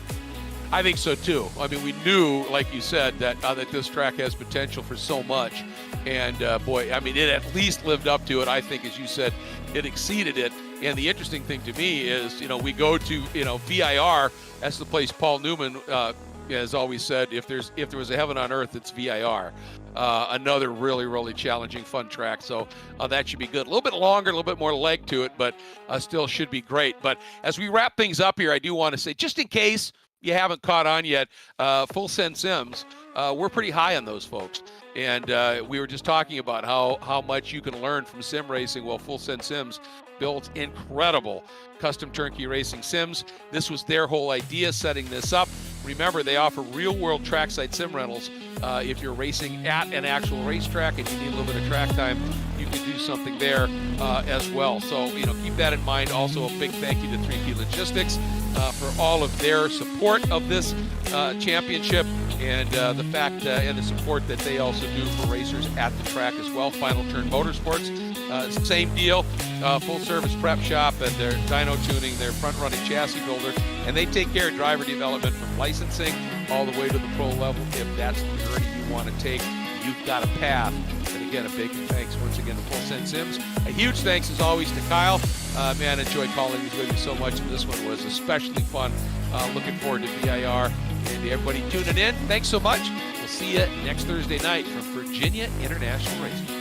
I think so too. I mean, we knew, like you said, that this track has potential for so much, and boy, I mean, it at least lived up to it. I think, as you said, it exceeded it. And the interesting thing to me is, we go to VIR. That's the place Paul Newman has always said, if there was a heaven on earth, it's VIR. Another really, really challenging, fun track. So that should be good. A little bit longer, a little bit more leg to it, but still should be great. But as we wrap things up here, I do want to say, just in case you haven't caught on yet, Full Send Sims, we're pretty high on those folks. And we were just talking about how much you can learn from sim racing. Well, Full Send Sims built incredible custom turnkey racing sims. This was their whole idea, setting this up. Remember, they offer real-world trackside sim rentals. If you're racing at an actual racetrack and you need a little bit of track time, you can do something there as well. So, keep that in mind. Also, a big thank you to 3P Logistics for all of their support of this championship and the fact and the support that they also do for racers at the track as well. Final Turn Motorsports, same deal. Full service prep shop and their dyno tuning, their front running chassis builder, and they take care of driver development from licensing all the way to the pro level. If that's the journey you want to take, you've got a path. And again, a big thanks once again to Full Send Sims. A huge thanks as always to Kyle. Man, enjoyed calling these with you so much, and this one was especially fun. Looking forward to VIR and everybody tuning in. Thanks so much. We'll see you next Thursday night from Virginia International Racing.